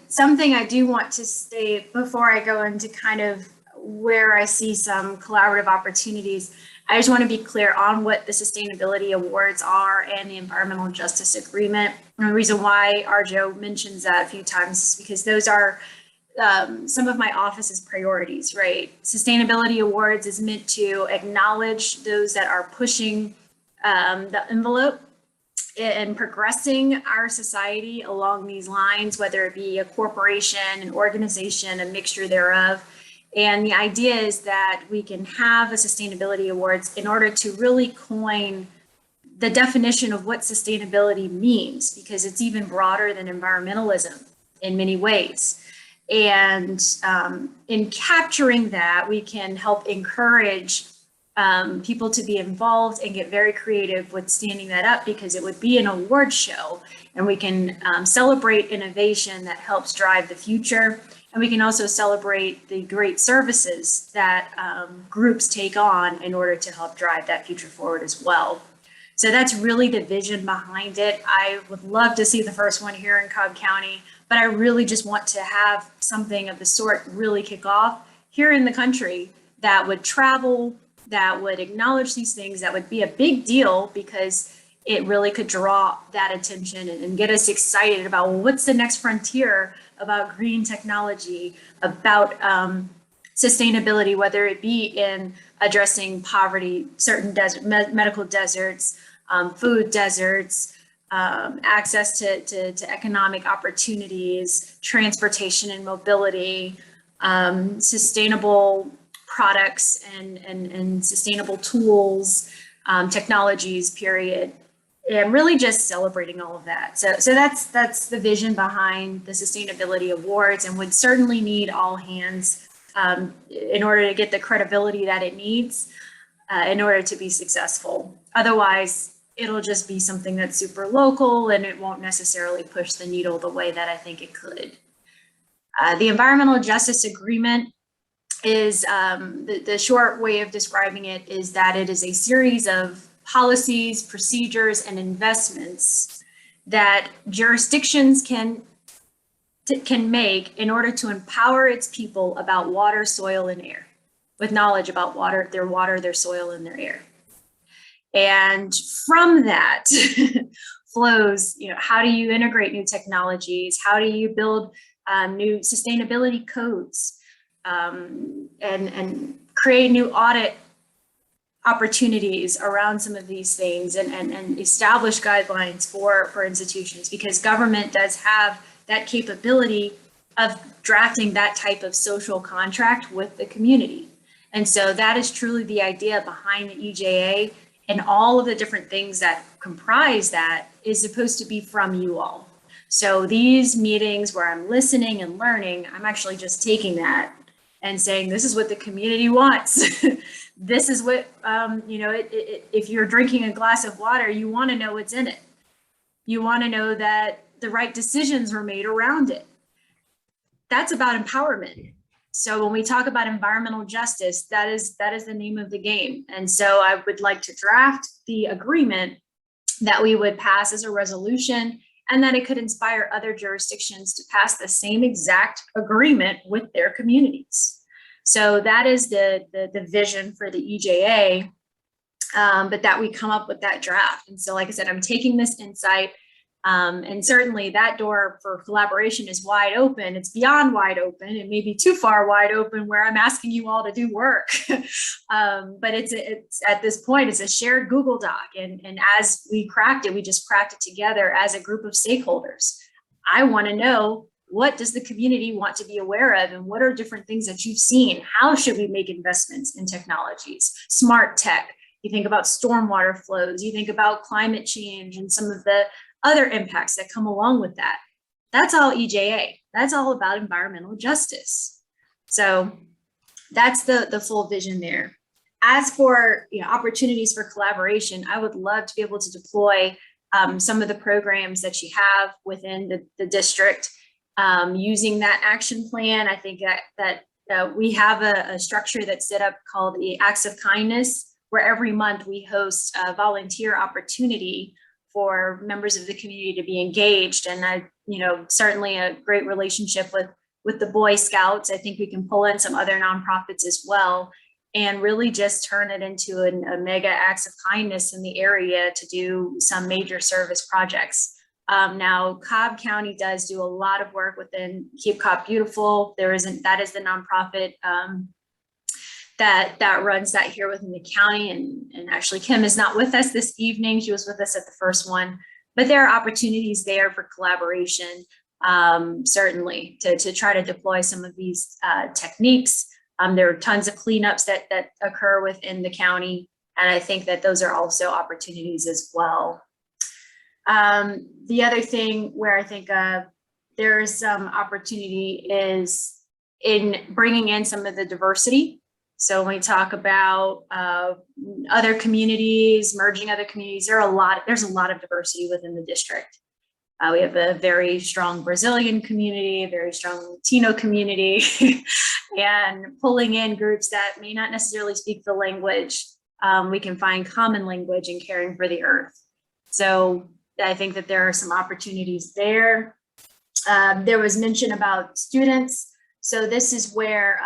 Something I do want to state before I go into kind of where I see some collaborative opportunities, I just want to be clear on what the Sustainability Awards are and the Environmental Justice Agreement. And the reason why Arjho mentions that a few times is because those are some of my office's priorities, right? Sustainability Awards is meant to acknowledge those that are pushing the envelope and progressing our society along these lines, whether it be a corporation, an organization, a mixture thereof. And the idea is that we can have a sustainability awards in order to really coin the definition of what sustainability means, because it's even broader than environmentalism in many ways. And in capturing that, we can help encourage people to be involved and get very creative with standing that up, because it would be an award show, and we can celebrate innovation that helps drive the future. And we can also celebrate the great services that groups take on in order to help drive that future forward as well. So that's really the vision behind it. I would love to see the first one here in Cobb County, but I really just want to have something of the sort really kick off here in the country that would travel, that would acknowledge these things, that would be a big deal, because it really could draw that attention and get us excited about, well, what's the next frontier about green technology, about sustainability, whether it be in addressing poverty, certain medical deserts, food deserts, access to economic opportunities, transportation and mobility, sustainable products and sustainable tools, technologies, period. And really just celebrating all of that. So that's the vision behind the Sustainability Awards, and would certainly need all hands in order to get the credibility that it needs in order to be successful. Otherwise, it'll just be something that's super local, and it won't necessarily push the needle the way that I think it could. The Environmental Justice Agreement is, the short way of describing it is that it is a series of policies, procedures, and investments that jurisdictions can make in order to empower its people about water, soil, and air, with knowledge about water, their soil, and their air. And from that flows, how do you integrate new technologies? How do you build new sustainability codes and create new audit opportunities around some of these things, and establish guidelines for institutions, because government does have that capability of drafting that type of social contract with the community. And so that is truly the idea behind the EJA, and all of the different things that comprise that is supposed to be from you all. So these meetings where I'm listening and learning, I'm actually just taking that and saying, this is what the community wants. This is what, if you're drinking a glass of water, you want to know what's in it. You want to know that the right decisions were made around it. That's about empowerment. So when we talk about environmental justice, that is the name of the game. And so I would like to draft the agreement that we would pass as a resolution, and that it could inspire other jurisdictions to pass the same exact agreement with their communities. So that is the vision for the EJA, but that we come up with that draft. And so, like I said, I'm taking this insight And certainly that door for collaboration is wide open. It's beyond wide open. It may be too far wide open where I'm asking you all to do work. But it's at this point, it's a shared Google Doc. And as we cracked it, we just cracked it together as a group of stakeholders. I want to know, what does the community want to be aware of? And what are different things that you've seen? How should we make investments in technologies, smart tech? You think about stormwater flows, you think about climate change and some of the other impacts that come along with that. That's all EJA. That's all about environmental justice. So that's the full vision there. As for opportunities for collaboration, I would love to be able to deploy some of the programs that you have within the district using that action plan. I think that we have a structure that's set up called the Acts of Kindness, where every month we host a volunteer opportunity for members of the community to be engaged. And certainly a great relationship with the Boy Scouts. I think we can pull in some other nonprofits as well, and really just turn it into a mega acts of kindness in the area to do some major service projects. Now, Cobb County does do a lot of work within Keep Cobb Beautiful. That is the nonprofit that runs that here within the county. And actually, Kim is not with us this evening. She was with us at the first one. But there are opportunities there for collaboration, certainly, to try to deploy some of these techniques. There are tons of cleanups that occur within the county. And I think that those are also opportunities as well. The other thing where I think there is some opportunity is in bringing in some of the diversity. So when we talk about other communities, merging other communities, there's a lot of diversity within the district. We have a very strong Brazilian community, a very strong Latino community, and pulling in groups that may not necessarily speak the language, we can find common language in caring for the earth. So I think that there are some opportunities there. There was mention about students. So this is where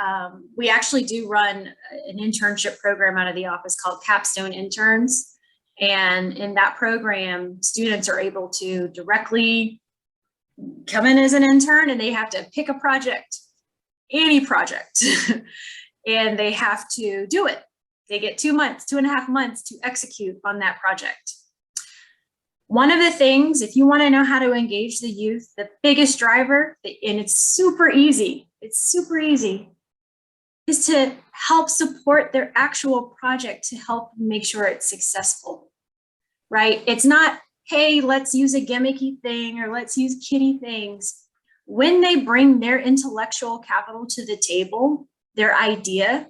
we actually do run an internship program out of the office called Capstone Interns. And in that program, students are able to directly come in as an intern, and they have to pick a project, any project, and they have to do it. They get 2.5 months to execute on that project. One of the things, if you want to know how to engage the youth, the biggest driver, and it's super easy, is to help support their actual project to help make sure it's successful, right? It's not, hey, let's use a gimmicky thing or let's use kiddie things. When they bring their intellectual capital to the table, their idea,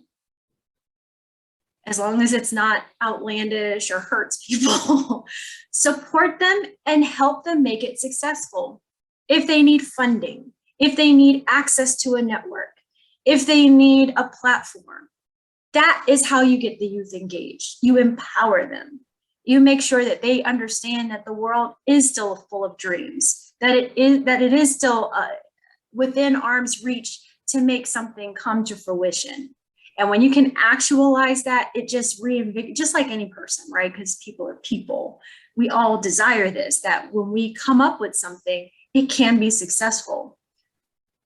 as long as it's not outlandish or hurts people, support them and help them make it successful. If they need funding, if they need access to a network, if they need a platform, that is how you get the youth engaged. You empower them. You make sure that they understand that the world is still full of dreams, that it is still within arm's reach to make something come to fruition. And when you can actualize that, it just reinvigorates, just like any person, right? Because people are people. We all desire this, that when we come up with something, it can be successful.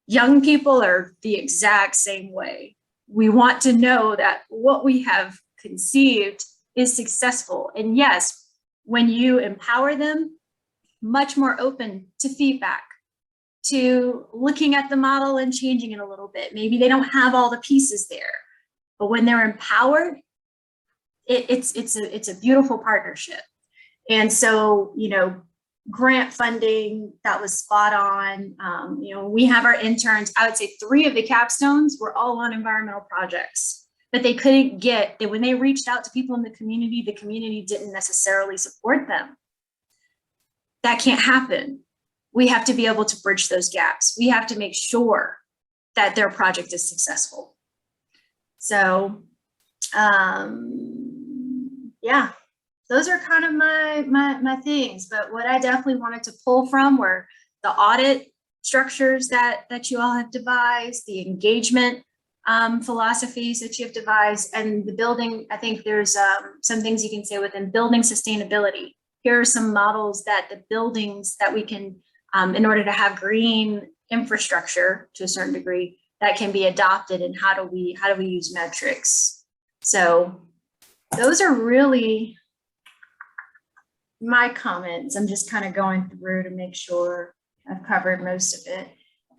Young people are the exact same way. We want to know that what we have conceived is successful. And yes, when you empower them, much more open to feedback, to looking at the model and changing it a little bit. Maybe they don't have all the pieces there, but when they're empowered, it's a beautiful partnership. And so, grant funding, that was spot on. We have our interns, I would say 3 of the capstones were all on environmental projects, but they couldn't when they reached out to people in the community didn't necessarily support them. That can't happen. We have to be able to bridge those gaps. We have to make sure that their project is successful. So, yeah. Those are kind of my things, but what I definitely wanted to pull from were the audit structures that you all have devised, the engagement philosophies that you have devised, and the building. I think there's some things you can say within building sustainability. here are some models that the buildings that we can, in order to have green infrastructure to a certain degree, that can be adopted, and how do we use metrics? So those are really my comments. I'm just kind of going through to make sure I've covered most of it.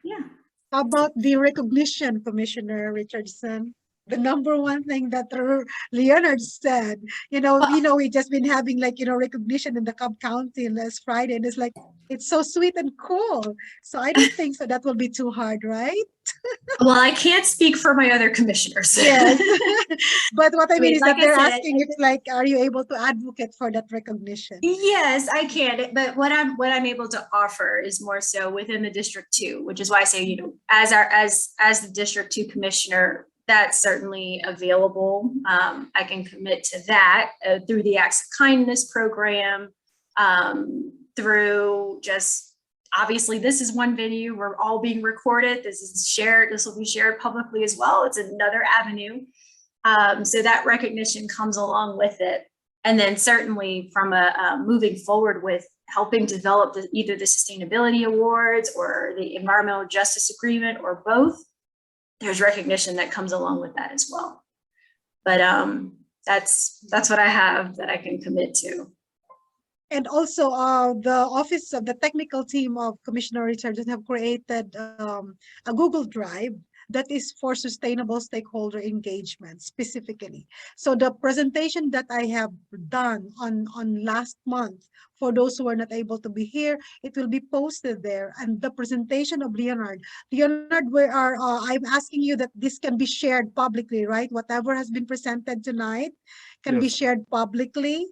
Yeah. How about the recognition, Commissioner Richardson? The number one thing that Leonard said, we just been having recognition in the Cub County last Friday, and it's like, it's so sweet and cool. So I don't think so that will be too hard, right? Well, I can't speak for my other commissioners. Yes. But what I mean is like that they're I said, asking, it's like, are you able to advocate for that recognition? Yes, I can. But what I'm able to offer is more so within the District 2, which is why I say, as the District 2 commissioner, that's certainly available. I can commit to that through the Acts of Kindness program, through just, obviously this is one venue, we're all being recorded. This is shared, this will be shared publicly as well. It's another avenue. So that recognition comes along with it. And then certainly from moving forward with helping develop either the sustainability awards or the environmental justice agreement or both, there's recognition that comes along with that as well. But that's what I have that I can commit to. And also, the office of the technical team of Commissioner Richardson have created a Google Drive that is for sustainable stakeholder engagement specifically. So the presentation that I have done on last month, for those who are not able to be here, it will be posted there. And the presentation of Leonard, I'm asking you that this can be shared publicly, right? Whatever has been presented tonight can be shared publicly.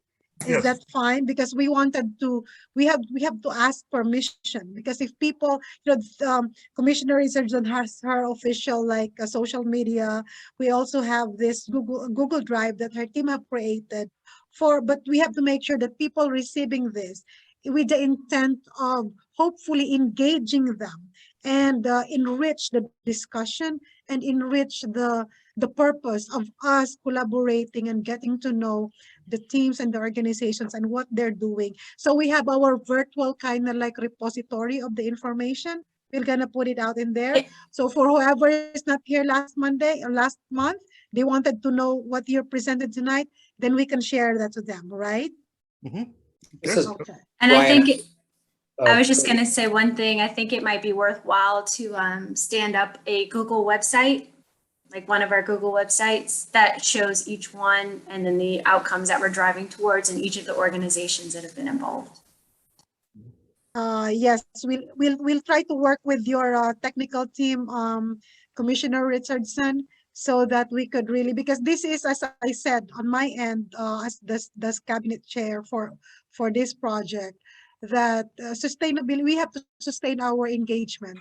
Is that fine? Because we have to ask permission, because if people, Commissioner Richardson has her official social media. We also have this Google Drive that her team have created but we have to make sure that people receiving this with the intent of hopefully engaging them and enrich the discussion and enrich the purpose of us collaborating and getting to know the teams and the organizations and what they're doing. So we have our virtual kind of repository of the information. We're gonna put it out in there. So for whoever is not here last Monday or last month, they wanted to know what you presented tonight, then we can share that to them, right? Mm-hmm. Okay. And I think I was just going to say one thing. I think it might be worthwhile to stand up a Google website, like one of our Google websites that shows each one and then the outcomes that we're driving towards in each of the organizations that have been involved. Yes, we'll try to work with your technical team, Commissioner Richardson, so that we could really, because this is, as I said, on my end, as the cabinet chair for this project, that sustainability, we have to sustain our engagement.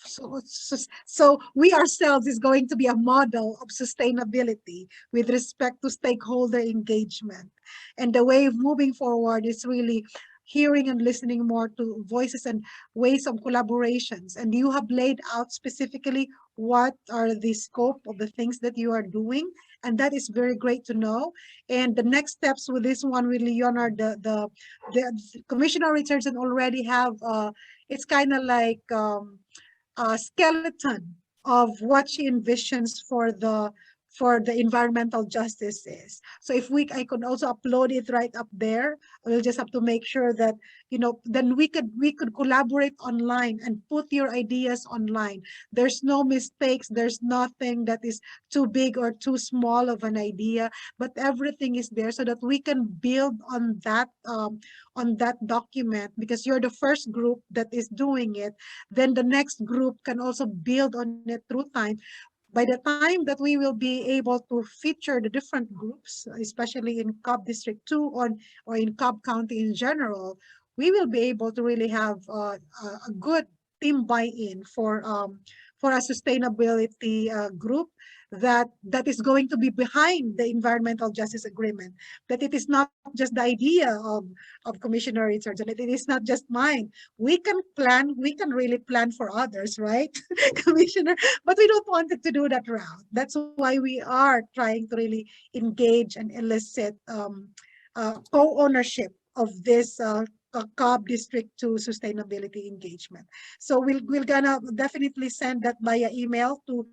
So we ourselves is going to be a model of sustainability with respect to stakeholder engagement. And the way of moving forward is really hearing and listening more to voices and ways of collaborations. And you have laid out specifically what are the scope of the things that you are doing. And that is very great to know. And the next steps with this one with Leonard, the Commissioner Richardson already have, it's kind of like a skeleton of what she envisions for the environmental justice is. So if I could also upload it right up there, we'll just have to make sure that, then we could collaborate online and put your ideas online. There's no mistakes. There's nothing that is too big or too small of an idea, but everything is there so that we can build on that document, because you're the first group that is doing it. Then the next group can also build on it through time. By the time that we will be able to feature the different groups, especially in Cub District 2 or in Cub County in general, we will be able to really have a good team buy-in for a sustainability group that is going to be behind the environmental justice agreement. That it is not just the idea of Commissioner Richardson, it is not just mine. We can really plan for others, right, Commissioner? But we don't want it to do that route. That's why we are trying to really engage and elicit co-ownership of this Cub District 2 sustainability engagement. So we're gonna definitely send that via email to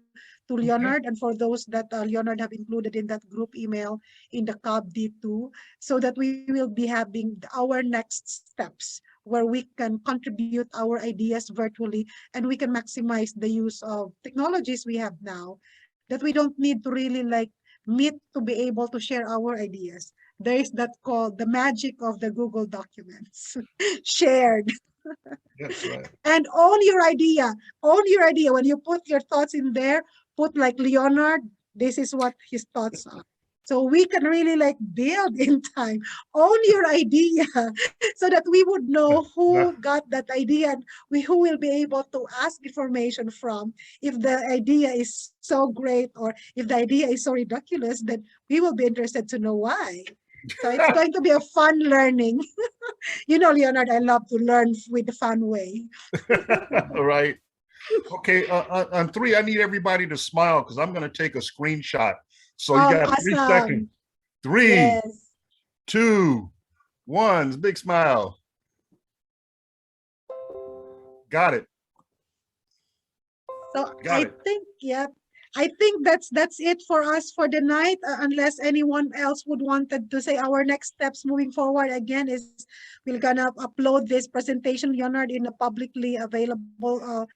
Leonard, and for those that Leonard have included in that group email in the Cub D2, so that we will be having our next steps where we can contribute our ideas virtually, and we can maximize the use of technologies we have now, that we don't need to really like meet to be able to share our ideas. There is that called the magic of the Google documents shared. That's right. And own your idea. Own your idea. When you put your thoughts in there, put like Leonard, this is what his thoughts are. So we can really like build in time. Own your idea so that we would know who got that idea and who will be able to ask information from. If the idea is so great or if the idea is so ridiculous, then we will be interested to know why. So it's going to be a fun learning. You know, Leonard, I love to learn with the fun way. All right. Okay, on 3, I need everybody to smile because I'm going to take a screenshot. So you got 3 seconds. 3, Yes. 2, 1. Big smile. Got it. So Got I it. think, yeah, I think that's it for us for the night, unless anyone else would wanted to say our next steps moving forward again is we're gonna upload this presentation, Leonard, in a publicly available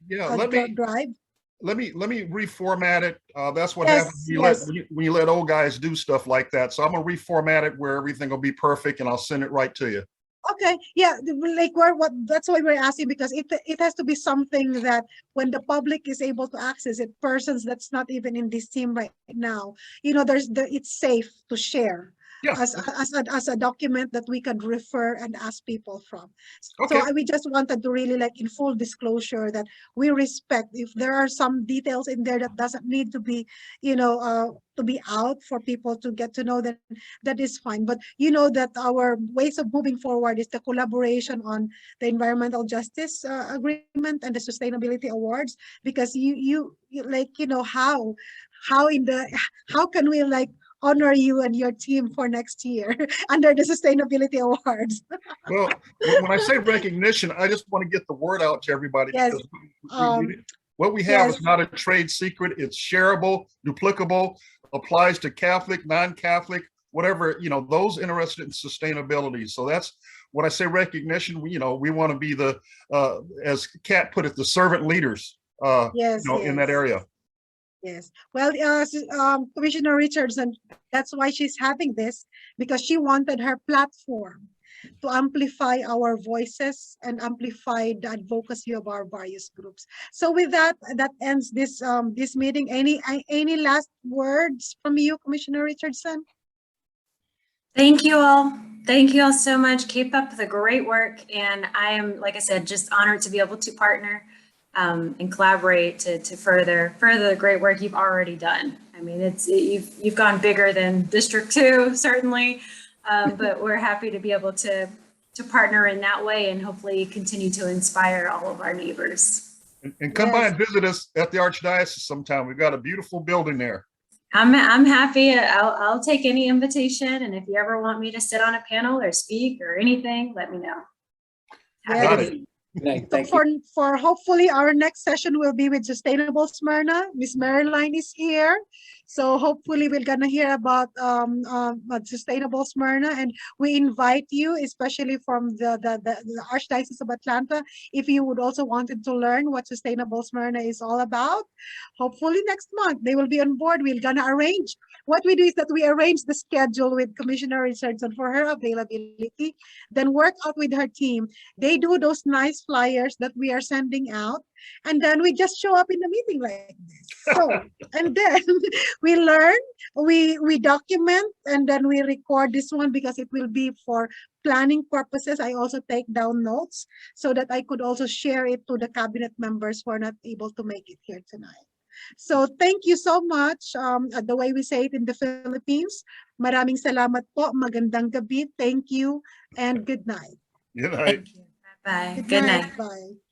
drive. Let me reformat it. That's what Yes, happens yes. when you let old guys do stuff like that. So I'm gonna reformat it where everything will be perfect, and I'll send it right to you. Okay, yeah, like that's why we're asking, because it has to be something that when the public is able to access it, persons that's not even in this team right now, you know, it's safe to share. Yeah. As a document that we could refer and ask people from. Okay. So we just wanted to really like in full disclosure that we respect if there are some details in there that doesn't need to be, you know, to be out for people to get to know, that is fine. But you know that our ways of moving forward is the collaboration on the environmental justice agreement and the sustainability awards, because you like, you know, how can we like honor you and your team for next year under the sustainability awards. Well, when I say recognition, I just want to get the word out to everybody. Yes. Because what we have yes. is not a trade secret. It's shareable, duplicable, applies to Catholic, non-Catholic, whatever, you know, those interested in sustainability. So that's when I say recognition, we want to be the, as Kat put it, the servant leaders, yes, in that area. Yes. Well, Commissioner Richardson, that's why she's having this, because she wanted her platform to amplify our voices and amplify the advocacy of our various groups. So with that ends this this meeting. Any last words from you, Commissioner Richardson? Thank you all. Thank you all so much. Keep up the great work. And I am, like I said, just honored to be able to partner and collaborate to further the great work you've already done. I mean, you've gone bigger than District 2, certainly, but we're happy to be able to partner in that way and hopefully continue to inspire all of our neighbors. And come by and visit us at the Archdiocese sometime. We've got a beautiful building there. I'm happy. I'll take any invitation, and if you ever want me to sit on a panel or speak or anything, let me know. Got it. For hopefully our next session will be with Sustainable Smyrna. Miss Marilyn is here. So hopefully we're gonna hear about Sustainable Smyrna, and we invite you, especially from the Archdiocese of Atlanta, if you would also wanted to learn what Sustainable Smyrna is all about. Hopefully next month they will be on board. We're gonna arrange. What we do is that we arrange the schedule with Commissioner Richardson for her availability, then work out with her team. They do those nice flyers that we are sending out, and then we just show up in the meeting like this. So, and then we learn, we document, and then we record this one because it will be for planning purposes. I also take down notes so that I could also share it to the cabinet members who are not able to make it here tonight. So thank you so much. The way we say it in the Philippines, maraming salamat po, magandang gabi, thank you, and good night. Good night. Bye. Good night. Bye.